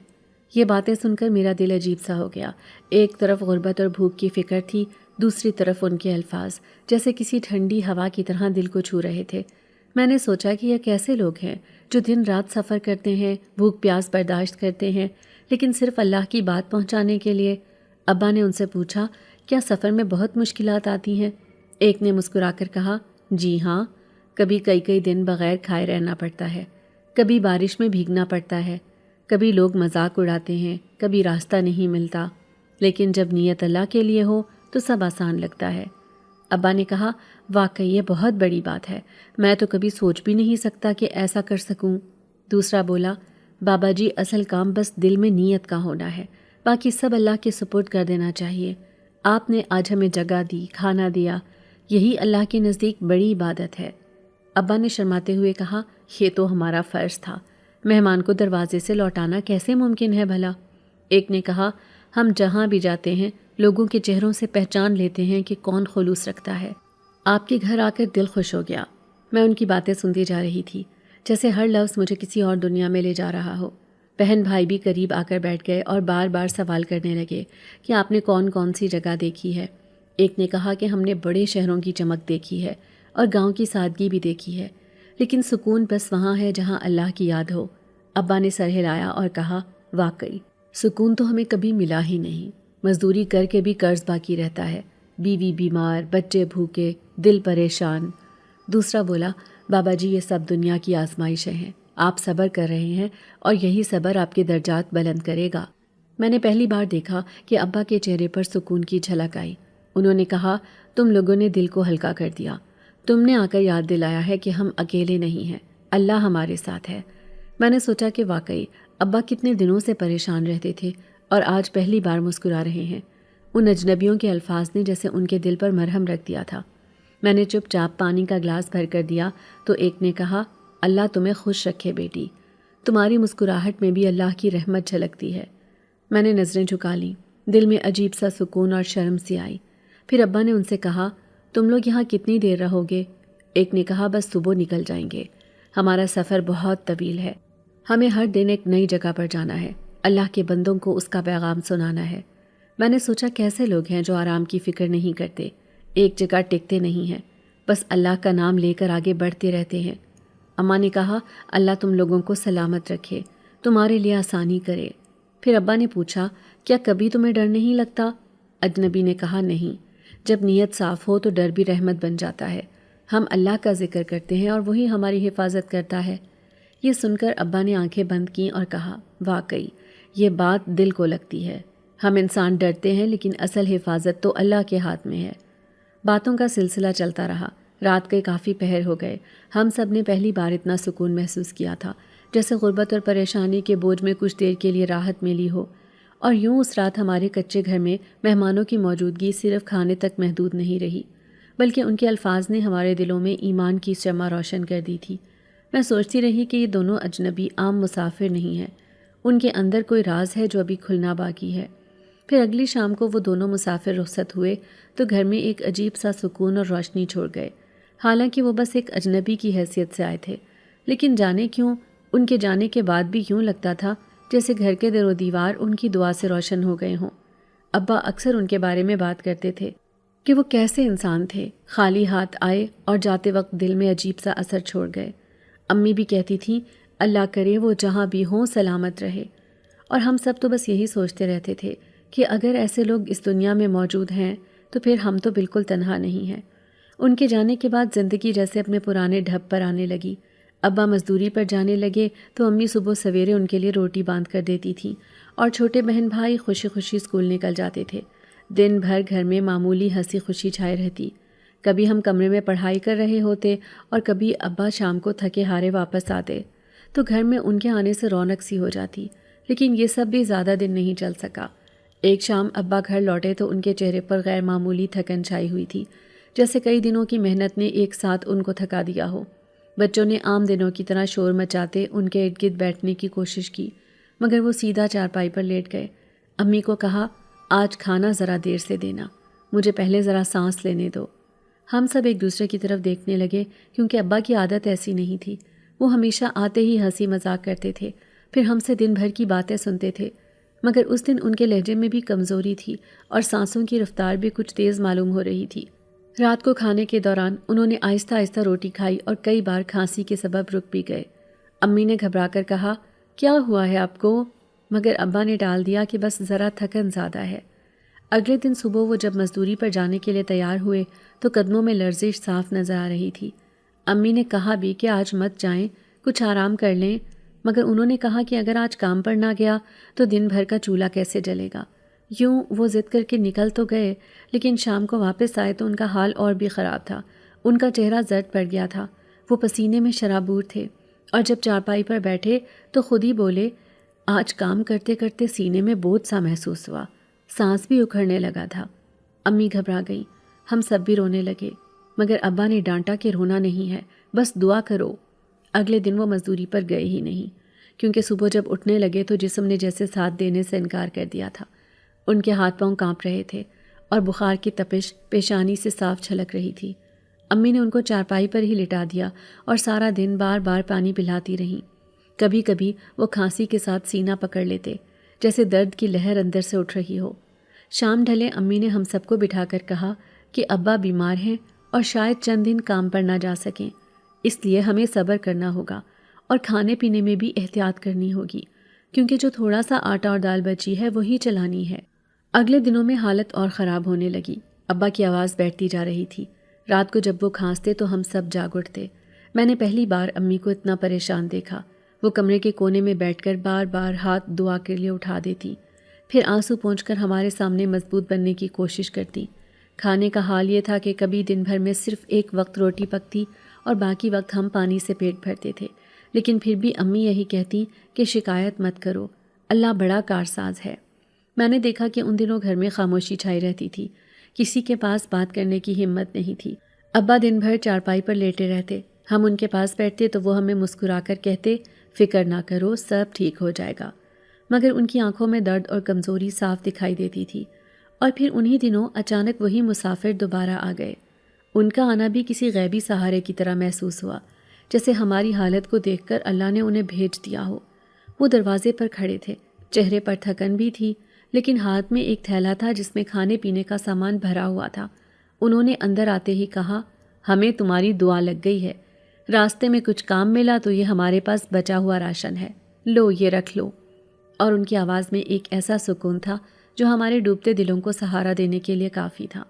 یہ باتیں سن کر میرا دل عجیب سا ہو گیا، ایک طرف غربت اور بھوک کی فکر تھی، دوسری طرف ان کے الفاظ جیسے کسی ٹھنڈی ہوا کی طرح دل کو چھو رہے تھے۔ میں نے سوچا کہ یہ کیسے لوگ ہیں جو دن رات سفر کرتے ہیں، بھوک پیاس برداشت کرتے ہیں، لیکن صرف اللہ کی بات پہنچانے کے لیے۔ ابا نے ان سے پوچھا، کیا سفر میں بہت مشکلات آتی ہیں؟ ایک نے مسکرا کر کہا، جی ہاں، کبھی کئی دن بغیر کھائے رہنا پڑتا ہے، کبھی بارش میں بھیگنا پڑتا ہے، کبھی لوگ مذاق اڑاتے ہیں، کبھی راستہ نہیں ملتا، لیکن جب نیت اللہ کے لیے ہو تو سب آسان لگتا ہے۔ ابا نے کہا، واقعی یہ بہت بڑی بات ہے، میں تو کبھی سوچ بھی نہیں سکتا کہ ایسا کر سکوں۔ دوسرا بولا، بابا جی اصل کام بس دل میں نیت کا ہونا ہے، باقی سب اللہ کے سپرد کر دینا چاہیے۔ آپ نے آج ہمیں جگہ دی، کھانا دیا، یہی اللہ کے نزدیک بڑی عبادت ہے۔ ابا نے شرماتے ہوئے کہا، یہ تو ہمارا فرض تھا، مہمان کو دروازے سے لوٹانا کیسے ممکن ہے بھلا؟ ایک نے کہا، ہم جہاں بھی جاتے ہیں لوگوں کے چہروں سے پہچان لیتے ہیں کہ کون خلوص رکھتا ہے۔ آپ کے گھر آ کر دل خوش ہو گیا۔ میں ان کی باتیں سنتی جا رہی تھی، جیسے ہر لفظ مجھے کسی اور دنیا میں لے جا رہا ہو۔ بہن بھائی بھی قریب آ کر بیٹھ گئے اور بار بار سوال کرنے لگے کہ آپ نے کون کون سی جگہ دیکھی ہے۔ ایک نے کہا کہ ہم نے بڑے شہروں کی چمک دیکھی ہے اور گاؤں کی سادگی بھی دیکھی ہے، لیکن سکون بس وہاں ہے جہاں اللہ کی یاد ہو۔ ابا نے سر ہلایا اور کہا، واقعی سکون تو ہمیں کبھی ملا ہی نہیں، مزدوری کر کے بھی قرض باقی رہتا ہے، بیوی بیمار، بچے بھوکے، دل پریشان۔ دوسرا بولا، بابا جی یہ سب دنیا کی آزمائشیں ہیں، آپ صبر کر رہے ہیں اور یہی صبر آپ کے درجات بلند کرے گا۔ میں نے پہلی بار دیکھا کہ ابا کے چہرے پر سکون کی جھلک آئی۔ انہوں نے کہا، تم لوگوں نے دل کو ہلکا کر دیا، تم نے آ کر یاد دلایا ہے کہ ہم اکیلے نہیں ہیں، اللہ ہمارے ساتھ ہے۔ میں نے سوچا کہ واقعی ابا کتنے دنوں سے پریشان رہتے تھے اور آج پہلی بار مسکرا رہے ہیں۔ ان اجنبیوں کے الفاظ نے جیسے ان کے دل پر مرہم رکھ دیا تھا۔ میں نے چپ چاپ پانی کا گلاس بھر کر دیا تو ایک نے کہا، اللہ تمہیں خوش رکھے بیٹی، تمہاری مسکراہٹ میں بھی اللہ کی رحمت جھلکتی ہے۔ میں نے نظریں جھکا لیں، دل میں عجیب سا سکون اور شرم سی آئی۔ پھر ابا نے ان سے کہا، تم لوگ یہاں کتنی دیر رہو گے؟ ایک نے کہا، بس صبح نکل جائیں گے، ہمارا سفر بہت طویل ہے، ہمیں ہر دن ایک نئی جگہ پر جانا ہے، اللہ کے بندوں کو اس کا پیغام سنانا ہے۔ میں نے سوچا کیسے لوگ ہیں جو آرام کی فکر نہیں کرتے، ایک جگہ ٹکتے نہیں ہیں، بس اللہ کا نام لے کر آگے بڑھتے رہتے ہیں۔ اماں نے کہا، اللہ تم لوگوں کو سلامت رکھے، تمہارے لیے آسانی کرے۔ پھر ابا نے پوچھا، کیا کبھی تمہیں ڈر نہیں لگتا؟ اجنبی نے کہا، نہیں، جب نیت صاف ہو تو ڈر بھی رحمت بن جاتا ہے، ہم اللہ کا ذکر کرتے ہیں اور وہی ہماری حفاظت کرتا ہے۔ یہ سن کر ابا نے آنکھیں بند کیں اور کہا، واقعی یہ بات دل کو لگتی ہے، ہم انسان ڈرتے ہیں لیکن اصل حفاظت تو اللہ کے ہاتھ میں ہے۔ باتوں کا سلسلہ چلتا رہا، رات کے کافی پہر ہو گئے۔ ہم سب نے پہلی بار اتنا سکون محسوس کیا تھا، جیسے غربت اور پریشانی کے بوجھ میں کچھ دیر کے لیے راحت ملی ہو۔ اور یوں اس رات ہمارے کچے گھر میں مہمانوں کی موجودگی صرف کھانے تک محدود نہیں رہی، بلکہ ان کے الفاظ نے ہمارے دلوں میں ایمان کی شمع روشن کر دی تھی۔ میں سوچتی رہی کہ یہ دونوں اجنبی عام مسافر نہیں ہیں، ان کے اندر کوئی راز ہے جو ابھی کھلنا باقی ہے۔ پھر اگلی شام کو وہ دونوں مسافر رخصت ہوئے تو گھر میں ایک عجیب سا سکون اور روشنی چھوڑ گئے۔ حالانکہ وہ بس ایک اجنبی کی حیثیت سے آئے تھے، لیکن جانے کیوں ان کے جانے کے بعد بھی یوں لگتا تھا جیسے گھر کے در و دیوار ان کی دعا سے روشن ہو گئے ہوں۔ ابا اکثر ان کے بارے میں بات کرتے تھے کہ وہ کیسے انسان تھے، خالی ہاتھ آئے اور جاتے وقت دل میں عجیب سا اثر چھوڑ گئے۔ امی بھی کہتی تھیں، اللہ کرے وہ جہاں بھی ہوں سلامت رہے۔ اور ہم سب تو بس یہی سوچتے رہتے تھے کہ اگر ایسے لوگ اس دنیا میں موجود ہیں تو پھر ہم تو بالکل تنہا نہیں ہیں۔ ان کے جانے کے بعد زندگی جیسے اپنے پرانے ڈھب پر آنے لگی۔ ابا مزدوری پر جانے لگے تو امی صبح سویرے ان کے لیے روٹی باندھ کر دیتی تھیں اور چھوٹے بہن بھائی خوشی خوشی اسکول نکل جاتے تھے۔ دن بھر گھر میں معمولی ہنسی خوشی چھائے رہتی۔ کبھی ہم کمرے میں پڑھائی کر رہے ہوتے اور کبھی ابا شام کو تھکے ہارے واپس آتے تو گھر میں ان کے آنے سے رونق سی ہو جاتی۔ لیکن یہ سب بھی زیادہ دن نہیں چل سکا۔ ایک شام ابا گھر لوٹے تو ان کے چہرے پر غیر معمولی تھکن چھائی ہوئی تھی، جیسے کئی دنوں کی محنت نے ایک ساتھ ان کو تھکا دیا ہو۔ بچوں نے عام دنوں کی طرح شور مچاتے ان کے ارد گرد بیٹھنے کی کوشش کی، مگر وہ سیدھا چارپائی پر لیٹ گئے۔ امی کو کہا، آج کھانا ذرا دیر سے دینا، مجھے پہلے ذرا سانس لینے دو۔ ہم سب ایک دوسرے کی طرف دیکھنے لگے، کیونکہ ابا کی عادت ایسی نہیں تھی۔ وہ ہمیشہ آتے ہی ہنسی مذاق کرتے تھے، پھر ہم سے دن بھر کی باتیں سنتے تھے، مگر اس دن ان کے لہجے میں بھی کمزوری تھی اور سانسوں کی رفتار بھی کچھ تیز معلوم ہو رہی تھی۔ رات کو کھانے کے دوران انہوں نے آہستہ آہستہ روٹی کھائی اور کئی بار کھانسی کے سبب رک بھی گئے۔ امی نے گھبرا کر کہا، کیا ہوا ہے آپ کو؟ مگر ابا نے ٹال دیا کہ بس ذرا تھکن زیادہ ہے۔ اگلے دن صبح وہ جب مزدوری پر جانے کے لیے تیار ہوئے تو قدموں میں لرزش صاف نظر آ رہی تھی۔ امی نے کہا بھی کہ آج مت جائیں، کچھ آرام کر لیں، مگر انہوں نے کہا کہ اگر آج کام پر نہ گیا تو دن بھر کا چولہا کیسے جلے گا۔ یوں وہ ضد کر کے نکل تو گئے، لیکن شام کو واپس آئے تو ان کا حال اور بھی خراب تھا۔ ان کا چہرہ زرد پڑ گیا تھا، وہ پسینے میں شرابور تھے۔ اور جب چارپائی پر بیٹھے تو خود ہی بولے، آج کام کرتے کرتے سینے میں بوجھ سا محسوس ہوا، سانس بھی اکھڑنے لگا تھا۔ امی گھبرا گئیں، ہم سب بھی رونے لگے، مگر ابا نے ڈانٹا کہ رونا نہیں ہے، بس دعا کرو۔ اگلے دن وہ مزدوری پر گئے ہی نہیں، کیونکہ صبح جب اٹھنے لگے تو جسم نے جیسے ساتھ دینے سے انکار کر دیا تھا۔ ان کے ہاتھ پاؤں کانپ رہے تھے اور بخار کی تپش پیشانی سے صاف چھلک رہی تھی۔ امی نے ان کو چارپائی پر ہی لٹا دیا اور سارا دن بار بار پانی پلاتی رہیں۔ کبھی کبھی وہ کھانسی کے ساتھ سینہ پکڑ لیتے، جیسے درد کی لہر اندر سے اٹھ رہی ہو۔ شام ڈھلے امی نے ہم سب کو بٹھا کر کہا کہ ابا بیمار ہیں اور شاید چند دن کام پر نہ جا سکیں، اس لیے ہمیں صبر کرنا ہوگا اور کھانے پینے میں بھی احتیاط کرنی ہوگی، کیونکہ جو تھوڑا سا آٹا اور دال بچی ہے وہی چلانی ہے۔ اگلے دنوں میں حالت اور خراب ہونے لگی۔ ابا کی آواز بیٹھتی جا رہی تھی۔ رات کو جب وہ کھانستے تو ہم سب جاگ اٹھتے۔ میں نے پہلی بار امی کو اتنا پریشان دیکھا۔ وہ کمرے کے کونے میں بیٹھ کر بار بار ہاتھ دعا کے لیے اٹھا دیتی، پھر آنسو پونچھ کر ہمارے سامنے مضبوط بننے کی کوشش کرتی۔ کھانے کا حال یہ تھا کہ کبھی دن بھر میں صرف ایک وقت روٹی پکتی اور باقی وقت ہم پانی سے پیٹ بھرتے تھے، لیکن پھر بھی امی یہی کہتی کہ شکایت مت کرو، اللہ بڑا کارساز ہے۔ میں نے دیکھا کہ ان دنوں گھر میں خاموشی چھائی رہتی تھی، کسی کے پاس بات کرنے کی ہمت نہیں تھی۔ ابا دن بھر چارپائی پر لیٹے رہتے، ہم ان کے پاس بیٹھتے تو وہ ہمیں مسکرا کر کہتے، فکر نہ کرو، سب ٹھیک ہو جائے گا، مگر ان کی آنکھوں میں درد اور کمزوری صاف دکھائی دیتی تھی۔ اور پھر انہی دنوں اچانک وہی مسافر دوبارہ آ گئے۔ ان کا آنا بھی کسی غیبی سہارے کی طرح محسوس ہوا، جیسے ہماری حالت کو دیکھ کر اللہ نے انہیں بھیج دیا ہو۔ وہ دروازے پر کھڑے تھے، چہرے پر تھکن بھی تھی، لیکن ہاتھ میں ایک تھیلا تھا جس میں کھانے پینے کا سامان بھرا ہوا تھا۔ انہوں نے اندر آتے ہی کہا، ہمیں تمہاری دعا لگ گئی ہے، راستے میں کچھ کام ملا تو یہ ہمارے پاس بچا ہوا راشن ہے، لو یہ رکھ لو۔ اور ان کی آواز میں ایک ایسا سکون تھا جو ہمارے ڈوبتے دلوں کو سہارا دینے کے لیے کافی تھا۔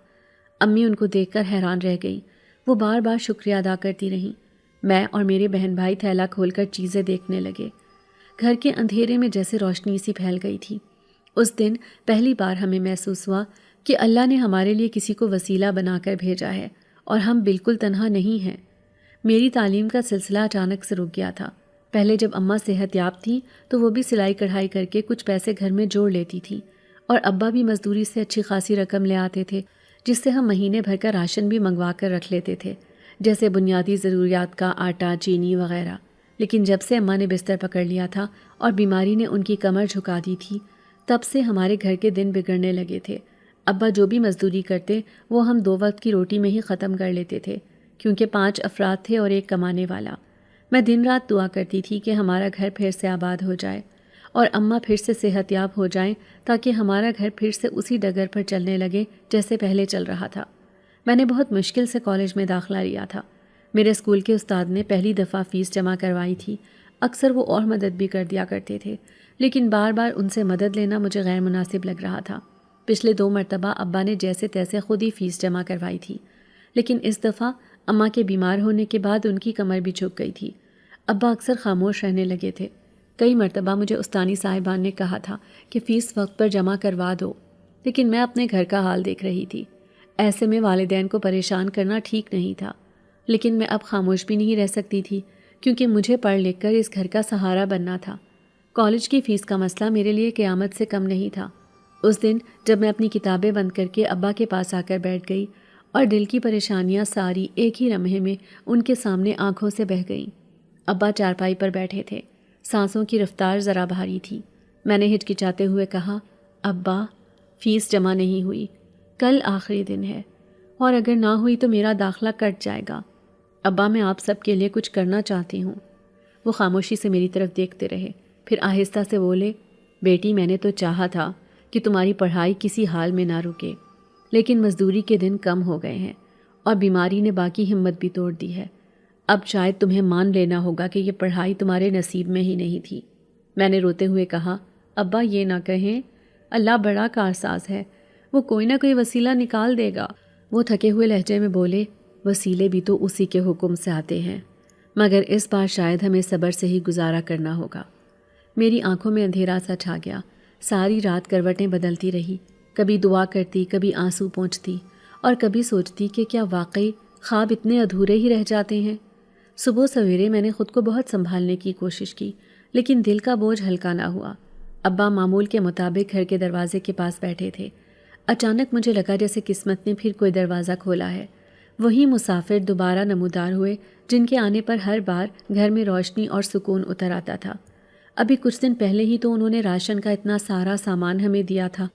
امی ان کو دیکھ کر حیران رہ گئی، وہ بار بار شکریہ ادا کرتی رہیں۔ میں اور میرے بہن بھائی تھیلا کھول کر چیزیں دیکھنے لگے۔ گھر کے اندھیرے میں جیسے روشنی سی پھیل گئی تھی۔ اس دن پہلی بار ہمیں محسوس ہوا کہ اللہ نے ہمارے لیے کسی کو وسیلہ بنا کر بھیجا ہے اور ہم بالکل تنہا نہیں ہیں۔ میری تعلیم کا سلسلہ اچانک سے رک گیا تھا۔ پہلے جب اماں صحت یاب تھیں تو وہ بھی سلائی کڑھائی کر کے کچھ پیسے گھر میں جوڑ لیتی تھیں، اور ابا بھی مزدوری سے اچھی خاصی رقم لے آتے تھے، جس سے ہم مہینے بھر کا راشن بھی منگوا کر رکھ لیتے تھے، جیسے بنیادی ضروریات کا آٹا، چینی وغیرہ۔ لیکن جب سے اماں نے بستر پکڑ لیا تھا اور بیماری نے ان کی کمر جھکا دی تھی، تب سے ہمارے گھر کے دن بگڑنے لگے تھے۔ ابا جو بھی مزدوری کرتے وہ ہم 2 وقت کی روٹی میں ہی ختم کر لیتے تھے، کیونکہ 5 افراد تھے اور ایک کمانے والا۔ میں دن رات دعا کرتی تھی کہ ہمارا گھر پھر سے آباد ہو جائے اور اماں پھر سے صحت یاب ہو جائیں، تاکہ ہمارا گھر پھر سے اسی ڈگر پر چلنے لگے جیسے پہلے چل رہا تھا۔ میں نے بہت مشکل سے کالج میں داخلہ لیا تھا۔ میرے اسکول کے استاد نے پہلی دفعہ فیس جمع کروائی تھی۔ اکثر وہ اور مدد بھی کر دیا کرتے تھے، لیکن بار بار ان سے مدد لینا مجھے غیر مناسب لگ رہا تھا۔ پچھلے 2 مرتبہ ابا نے جیسے تیسے خود ہی فیس جمع کروائی تھی، لیکن اس دفعہ اماں کے بیمار ہونے کے بعد ان کی کمر بھی جھک گئی تھی۔ ابا اکثر خاموش رہنے لگے تھے۔ کئی مرتبہ مجھے استانی صاحبان نے کہا تھا کہ فیس وقت پر جمع کروا دو، لیکن میں اپنے گھر کا حال دیکھ رہی تھی۔ ایسے میں والدین کو پریشان کرنا ٹھیک نہیں تھا، لیکن میں اب خاموش بھی نہیں رہ سکتی تھی، کیونکہ مجھے پڑھ لکھ کر اس گھر کا سہارا بننا تھا۔ کالج کی فیس کا مسئلہ میرے لیے قیامت سے کم نہیں تھا۔ اس دن جب میں اپنی کتابیں بند کر کے ابا کے پاس آ کر بیٹھ گئی اور دل کی پریشانیاں ساری ایک ہی لمحے میں ان کے سامنے آنکھوں سے بہہ گئیں۔ ابا چارپائی پر بیٹھے تھے، سانسوں کی رفتار ذرا بھاری تھی۔ میں نے ہچکچاتے ہوئے کہا، ابا فیس جمع نہیں ہوئی، کل آخری دن ہے، اور اگر نہ ہوئی تو میرا داخلہ کٹ جائے گا۔ ابا میں آپ سب کے لیے کچھ کرنا چاہتی ہوں۔ وہ خاموشی سے میری طرف دیکھتے رہے، پھر آہستہ سے بولے، بیٹی میں نے تو چاہا تھا کہ تمہاری پڑھائی کسی حال میں نہ رکے، لیکن مزدوری کے دن کم ہو گئے ہیں اور بیماری نے باقی ہمت بھی توڑ دی ہے۔ اب شاید تمہیں مان لینا ہوگا کہ یہ پڑھائی تمہارے نصیب میں ہی نہیں تھی۔ میں نے روتے ہوئے کہا، ابا یہ نہ کہیں، اللہ بڑا کارساز ہے، وہ کوئی نہ کوئی وسیلہ نکال دے گا۔ وہ تھکے ہوئے لہجے میں بولے، وسیلے بھی تو اسی کے حکم سے آتے ہیں، مگر اس بار شاید ہمیں صبر سے ہی گزارا کرنا ہوگا۔ میری آنکھوں میں اندھیرا سا چھا گیا۔ ساری رات کروٹیں بدلتی رہی، کبھی دعا کرتی، کبھی آنسو پونچھتی، اور کبھی سوچتی کہ کیا واقعی خواب اتنے ادھورے ہی رہ جاتے ہیں۔ صبح سویرے میں نے خود کو بہت سنبھالنے کی کوشش کی، لیکن دل کا بوجھ ہلکا نہ ہوا۔ ابا معمول کے مطابق گھر کے دروازے کے پاس بیٹھے تھے۔ اچانک مجھے لگا جیسے قسمت نے پھر کوئی دروازہ کھولا ہے۔ وہی مسافر دوبارہ نمودار ہوئے جن کے آنے پر ہر بار گھر میں روشنی اور سکون اتر آتا تھا۔ ابھی کچھ دن پہلے ہی تو انہوں نے راشن کا اتنا سارا سامان ہمیں دیا تھا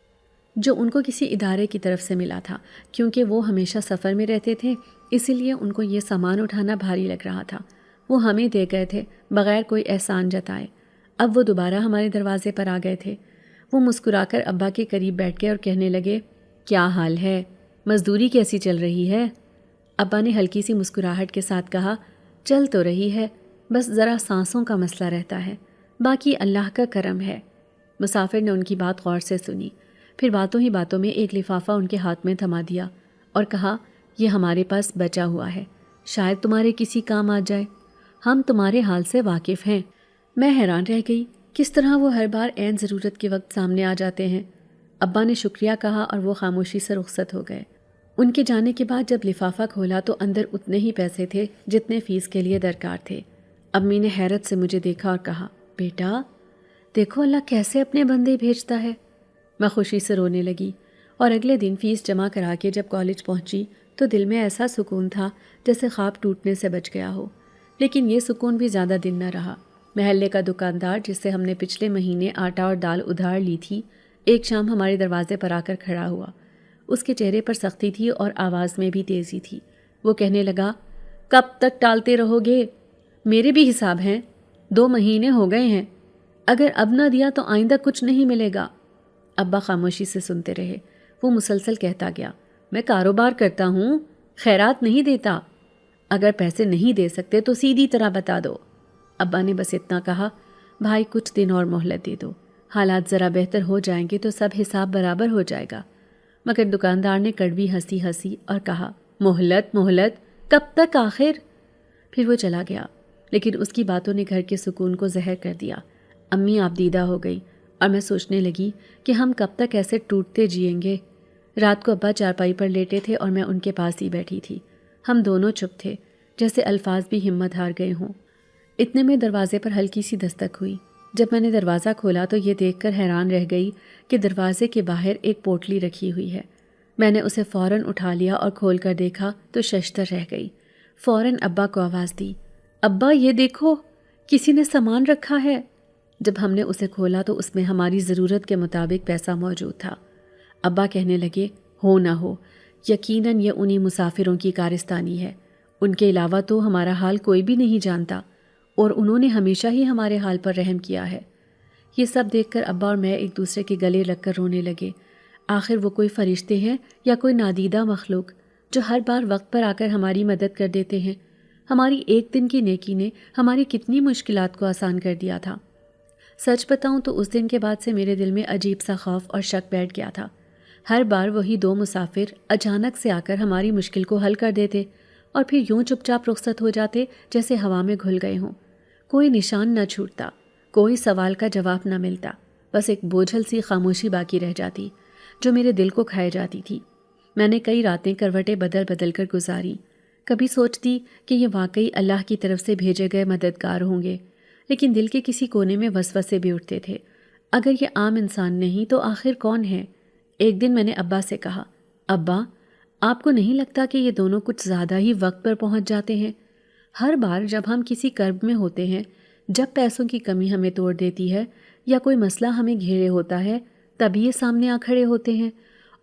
جو ان کو کسی ادارے کی طرف سے ملا تھا۔ کیونکہ وہ ہمیشہ سفر میں رہتے تھے اسی لیے ان کو یہ سامان اٹھانا بھاری لگ رہا تھا۔ وہ ہمیں دے گئے تھے بغیر کوئی احسان جتائے۔ اب وہ دوبارہ ہمارے دروازے پر آ گئے تھے۔ وہ مسکرا کر ابا کے قریب بیٹھ گئے اور کہنے لگے، کیا حال ہے؟ مزدوری کیسی چل رہی ہے؟ ابا نے ہلکی سی مسکراہٹ کے ساتھ کہا، چل تو رہی ہے، بس ذرا سانسوں کا مسئلہ رہتا ہے، باقی اللہ کا کرم ہے۔ مسافر نے ان کی بات غور سے سنی، پھر باتوں ہی باتوں میں ایک لفافہ ان کے ہاتھ میں تھما دیا اور کہا، یہ ہمارے پاس بچا ہوا ہے، شاید تمہارے کسی کام آ جائے، ہم تمہارے حال سے واقف ہیں۔ میں حیران رہ گئی، کس طرح وہ ہر بار عین ضرورت کے وقت سامنے آ جاتے ہیں۔ ابا نے شکریہ کہا اور وہ خاموشی سے رخصت ہو گئے۔ ان کے جانے کے بعد جب لفافہ کھولا تو اندر اتنے ہی پیسے تھے جتنے فیس کے لیے درکار تھے۔ امی نے حیرت سے مجھے دیکھا اور کہا، بیٹا دیکھو اللہ کیسے اپنے بندے بھیجتا ہے۔ میں خوشی سے رونے لگی اور اگلے دن فیس جمع کرا کے جب کالج پہنچی تو دل میں ایسا سکون تھا جیسے خواب ٹوٹنے سے بچ گیا ہو۔ لیکن یہ سکون بھی زیادہ دن نہ رہا۔ محلے کا دکاندار جس سے ہم نے پچھلے مہینے آٹا اور دال ادھار لی تھی، ایک شام ہمارے دروازے پر آ کر کھڑا ہوا۔ اس کے چہرے پر سختی تھی اور آواز میں بھی تیزی تھی۔ وہ کہنے لگا، کب تک ٹالتے رہو گے؟ میرے بھی حساب ہیں، 2 مہینے ہو گئے ہیں، اگر اب نہ دیا تو آئندہ کچھ نہیں ملے گا۔ ابا خاموشی سے سنتے رہے۔ وہ مسلسل کہتا گیا، میں کاروبار کرتا ہوں، خیرات نہیں دیتا، اگر پیسے نہیں دے سکتے تو سیدھی طرح بتا دو۔ ابا نے بس اتنا کہا، بھائی کچھ دن اور مہلت دے دو، حالات ذرا بہتر ہو جائیں گے تو سب حساب برابر ہو جائے گا۔ مگر دکاندار نے کڑوی ہنسی اور کہا، مہلت کب تک آخر؟ پھر وہ چلا گیا، لیکن اس کی باتوں نے گھر کے سکون کو زہر کر دیا۔ امی آپ دیدہ ہو گئی اور میں سوچنے لگی کہ ہم کب تک ایسے ٹوٹتے جئیں گے۔ رات کو ابا چارپائی پر لیٹے تھے اور میں ان کے پاس ہی بیٹھی تھی۔ ہم دونوں چپ تھے، جیسے الفاظ بھی ہمت ہار گئے ہوں۔ اتنے میں دروازے پر ہلکی سی دستک ہوئی۔ جب میں نے دروازہ کھولا تو یہ دیکھ کر حیران رہ گئی کہ دروازے کے باہر ایک پوٹلی رکھی ہوئی ہے۔ میں نے اسے فوراً اٹھا لیا اور کھول کر دیکھا تو ششدر رہ گئی۔ فوراً ابا کو آواز دی، ابا یہ دیکھو، کسی نے سامان رکھا ہے۔ جب ہم نے اسے کھولا تو اس میں ہماری ضرورت کے مطابق پیسہ موجود تھا۔ ابا کہنے لگے، ہو نہ ہو، یقیناً یہ انہی مسافروں کی کارستانی ہے، ان کے علاوہ تو ہمارا حال کوئی بھی نہیں جانتا، اور انہوں نے ہمیشہ ہی ہمارے حال پر رحم کیا ہے۔ یہ سب دیکھ کر ابا اور میں ایک دوسرے کے گلے لگ کر رونے لگے۔ آخر وہ کوئی فرشتے ہیں یا کوئی نادیدہ مخلوق جو ہر بار وقت پر آ کر ہماری مدد کر دیتے ہیں۔ ہماری ایک دن کی نیکی نے ہماری کتنی مشکلات کو آسان کر دیا تھا۔ سچ بتاؤں تو اس دن کے بعد سے میرے دل میں عجیب سا خوف اور شک بیٹھ گیا تھا۔ ہر بار وہی 2 مسافر اچانک سے آ کر ہماری مشکل کو حل کر دیتے اور پھر یوں چپ چاپ رخصت ہو جاتے جیسے ہوا میں گھل گئے ہوں۔ کوئی نشان نہ چھوٹتا، کوئی سوال کا جواب نہ ملتا، بس ایک بوجھل سی خاموشی باقی رہ جاتی جو میرے دل کو کھائے جاتی تھی۔ میں نے کئی راتیں کروٹیں بدل بدل کر گزاری۔ کبھی سوچتی کہ یہ واقعی اللہ کی طرف سے بھیجے گئے مددگار ہوں گے، لیکن دل کے کسی کونے میں وسوسے بھی اٹھتے تھے۔ اگر یہ عام انسان نہیں تو آخر کون ہے؟ ایک دن میں نے ابا سے کہا، ابا آپ کو نہیں لگتا کہ یہ دونوں کچھ زیادہ ہی وقت پر پہنچ جاتے ہیں؟ ہر بار جب ہم کسی کرب میں ہوتے ہیں، جب پیسوں کی کمی ہمیں توڑ دیتی ہے یا کوئی مسئلہ ہمیں گھیرے ہوتا ہے، تبھی یہ سامنے آ کھڑے ہوتے ہیں،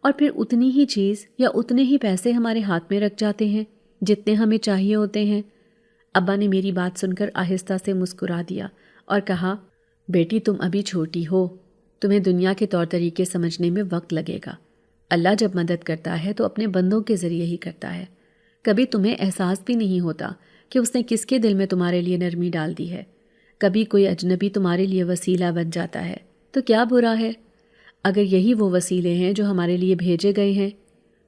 اور پھر اتنی ہی چیز یا اتنے ہی پیسے ہمارے ہاتھ میں رکھ جاتے ہیں جتنے ہمیں چاہیے ہوتے ہیں۔ ابا نے میری بات سن کر آہستہ سے مسکرا دیا اور کہا، بیٹی تم ابھی چھوٹی ہو، تمہیں دنیا کے طور طریقے سمجھنے میں وقت لگے گا۔ اللہ جب مدد کرتا ہے تو اپنے بندوں کے ذریعے ہی کرتا ہے۔ کبھی تمہیں احساس بھی نہیں ہوتا کہ اس نے کس کے دل میں تمہارے لیے نرمی ڈال دی ہے۔ کبھی کوئی اجنبی تمہارے لیے وسیلہ بن جاتا ہے تو کیا برا ہے، اگر یہی وہ وسیلے ہیں جو ہمارے لیے بھیجے گئے ہیں۔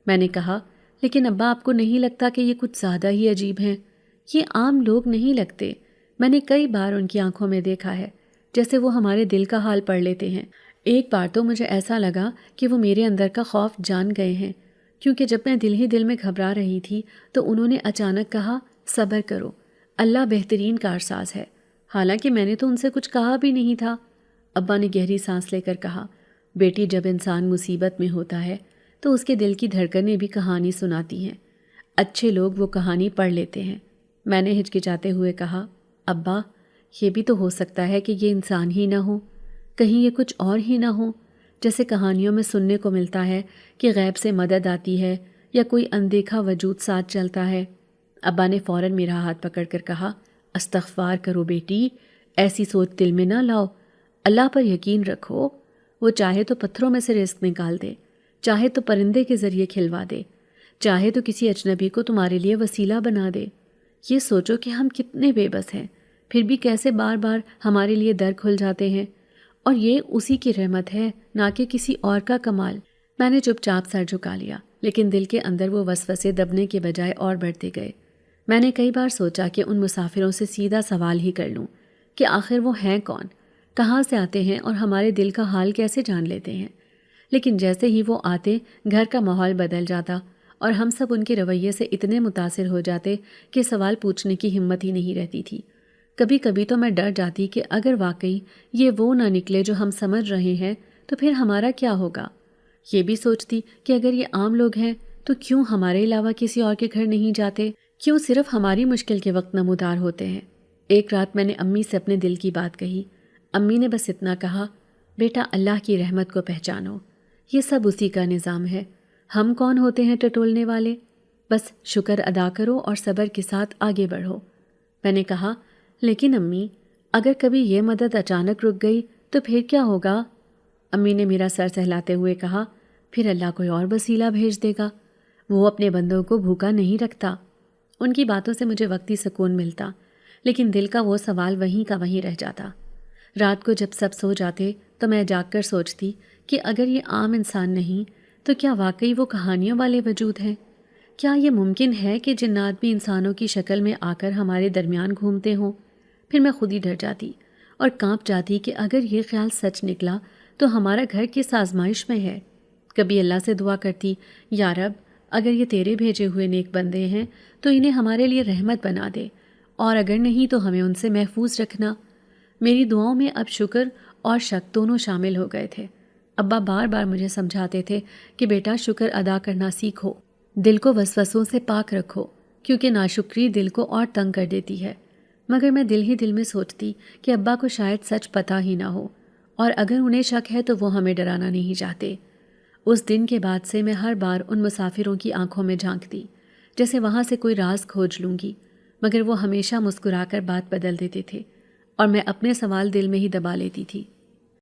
میں نے کہا، لیکن ابا آپ کو نہیں لگتا کہ یہ کچھ زیادہ ہی عجیب ہیں؟ یہ عام لوگ نہیں لگتے۔ میں نے کئی بار ان کی آنکھوں میں دیکھا ہے جیسے وہ ہمارے دل کا حال پڑھ لیتے ہیں۔ ایک بار تو مجھے ایسا لگا کہ وہ میرے اندر کا خوف جان گئے ہیں، کیونکہ جب میں دل ہی دل میں گھبرا رہی تھی تو انہوں نے اچانک کہا، صبر کرو، اللہ بہترین کارساز ہے، حالانکہ میں نے تو ان سے کچھ کہا بھی نہیں تھا۔ ابا نے گہری سانس لے کر کہا، بیٹی جب انسان مصیبت میں ہوتا ہے تو اس کے دل کی دھڑکنیں بھی کہانی سناتی ہیں۔ اچھے لوگ وہ کہانی پڑھ لیتے ہیں۔ میں نے ہچکچاتے ہوئے کہا، ابا یہ بھی تو ہو سکتا ہے کہ یہ انسان ہی نہ ہو، کہیں یہ کچھ اور ہی نہ ہو، جیسے کہانیوں میں سننے کو ملتا ہے کہ غیب سے مدد آتی ہے یا کوئی اندیکھا وجود ساتھ چلتا ہے۔ ابا نے فوراً میرا ہاتھ پکڑ کر کہا، استغفار کرو بیٹی، ایسی سوچ دل میں نہ لاؤ، اللہ پر یقین رکھو، وہ چاہے تو پتھروں میں سے رزق نکال دے، چاہے تو پرندے کے ذریعے کھلوا دے، چاہے تو کسی اجنبی کو تمہارے لیے وسیلہ بنا دے۔ یہ سوچو کہ ہم کتنے بے بس ہیں، پھر بھی کیسے بار بار ہمارے لیے در کھل جاتے ہیں، اور یہ اسی کی رحمت ہے، نہ کہ کسی اور کا کمال۔ میں نے چپ چاپ سر جھکا لیا، لیکن دل کے اندر وہ وسوسے دبنے کے بجائے اور بڑھتے گئے۔ میں نے کئی بار سوچا کہ ان مسافروں سے سیدھا سوال ہی کر لوں کہ آخر وہ ہیں کون، کہاں سے آتے ہیں اور ہمارے دل کا حال کیسے جان لیتے ہیں، لیکن جیسے ہی وہ آتے گھر کا ماحول بدل جاتا اور ہم سب ان کے رویے سے اتنے متاثر ہو جاتے کہ سوال پوچھنے کی ہمت ہی نہیں رہتی تھی۔ کبھی کبھی تو میں ڈر جاتی کہ اگر واقعی یہ وہ نہ نکلے جو ہم سمجھ رہے ہیں تو پھر ہمارا کیا ہوگا۔ یہ بھی سوچتی کہ اگر یہ عام لوگ ہیں تو کیوں ہمارے علاوہ کسی اور کے گھر نہیں جاتے، کیوں صرف ہماری مشکل کے وقت نمودار ہوتے ہیں۔ ایک رات میں نے امی سے اپنے دل کی بات کہی۔ امی نے بس اتنا کہا، بیٹا اللہ کی رحمت کو پہچانو، یہ سب اسی کا نظام ہے، ہم کون ہوتے ہیں ٹٹولنے والے، بس شکر ادا کرو اور صبر کے ساتھ آگے بڑھو۔ میں نے کہا، لیکن امی اگر کبھی یہ مدد اچانک رک گئی تو پھر کیا ہوگا؟ امی نے میرا سر سہلاتے ہوئے کہا، پھر اللہ کوئی اور وسیلہ بھیج دے گا، وہ اپنے بندوں کو بھوکا نہیں رکھتا۔ ان کی باتوں سے مجھے وقتی سکون ملتا، لیکن دل کا وہ سوال وہیں کا وہیں رہ جاتا۔ رات کو جب سب سو جاتے تو میں جاگ کر سوچتی کہ اگر یہ عام انسان نہیں تو کیا واقعی وہ کہانیوں والے وجود ہیں؟ کیا یہ ممکن ہے کہ جنات بھی انسانوں کی شکل میں آ کر ہمارے درمیان گھومتے ہوں؟ پھر میں خود ہی ڈر جاتی اور کانپ جاتی کہ اگر یہ خیال سچ نکلا تو ہمارا گھر کس آزمائش میں ہے۔ کبھی اللہ سے دعا کرتی، یا رب اگر یہ تیرے بھیجے ہوئے نیک بندے ہیں تو انہیں ہمارے لیے رحمت بنا دے، اور اگر نہیں تو ہمیں ان سے محفوظ رکھنا۔ میری دعاؤں میں اب شکر اور شک دونوں شامل ہو گئے تھے۔ ابا بار بار مجھے سمجھاتے تھے کہ بیٹا شکر ادا کرنا سیکھو، دل کو وسوسوں سے پاک رکھو، کیونکہ ناشکری دل کو اور تنگ کر دیتی ہے۔ مگر میں دل ہی دل میں سوچتی کہ ابا کو شاید سچ پتہ ہی نہ ہو، اور اگر انہیں شک ہے تو وہ ہمیں ڈرانا نہیں چاہتے۔ اس دن کے بعد سے میں ہر بار ان مسافروں کی آنکھوں میں جھانکتی، جیسے وہاں سے کوئی راز کھوج لوں گی، مگر وہ ہمیشہ مسکرا کر بات بدل دیتے تھے اور میں اپنے سوال دل میں ہی دبا لیتی تھی۔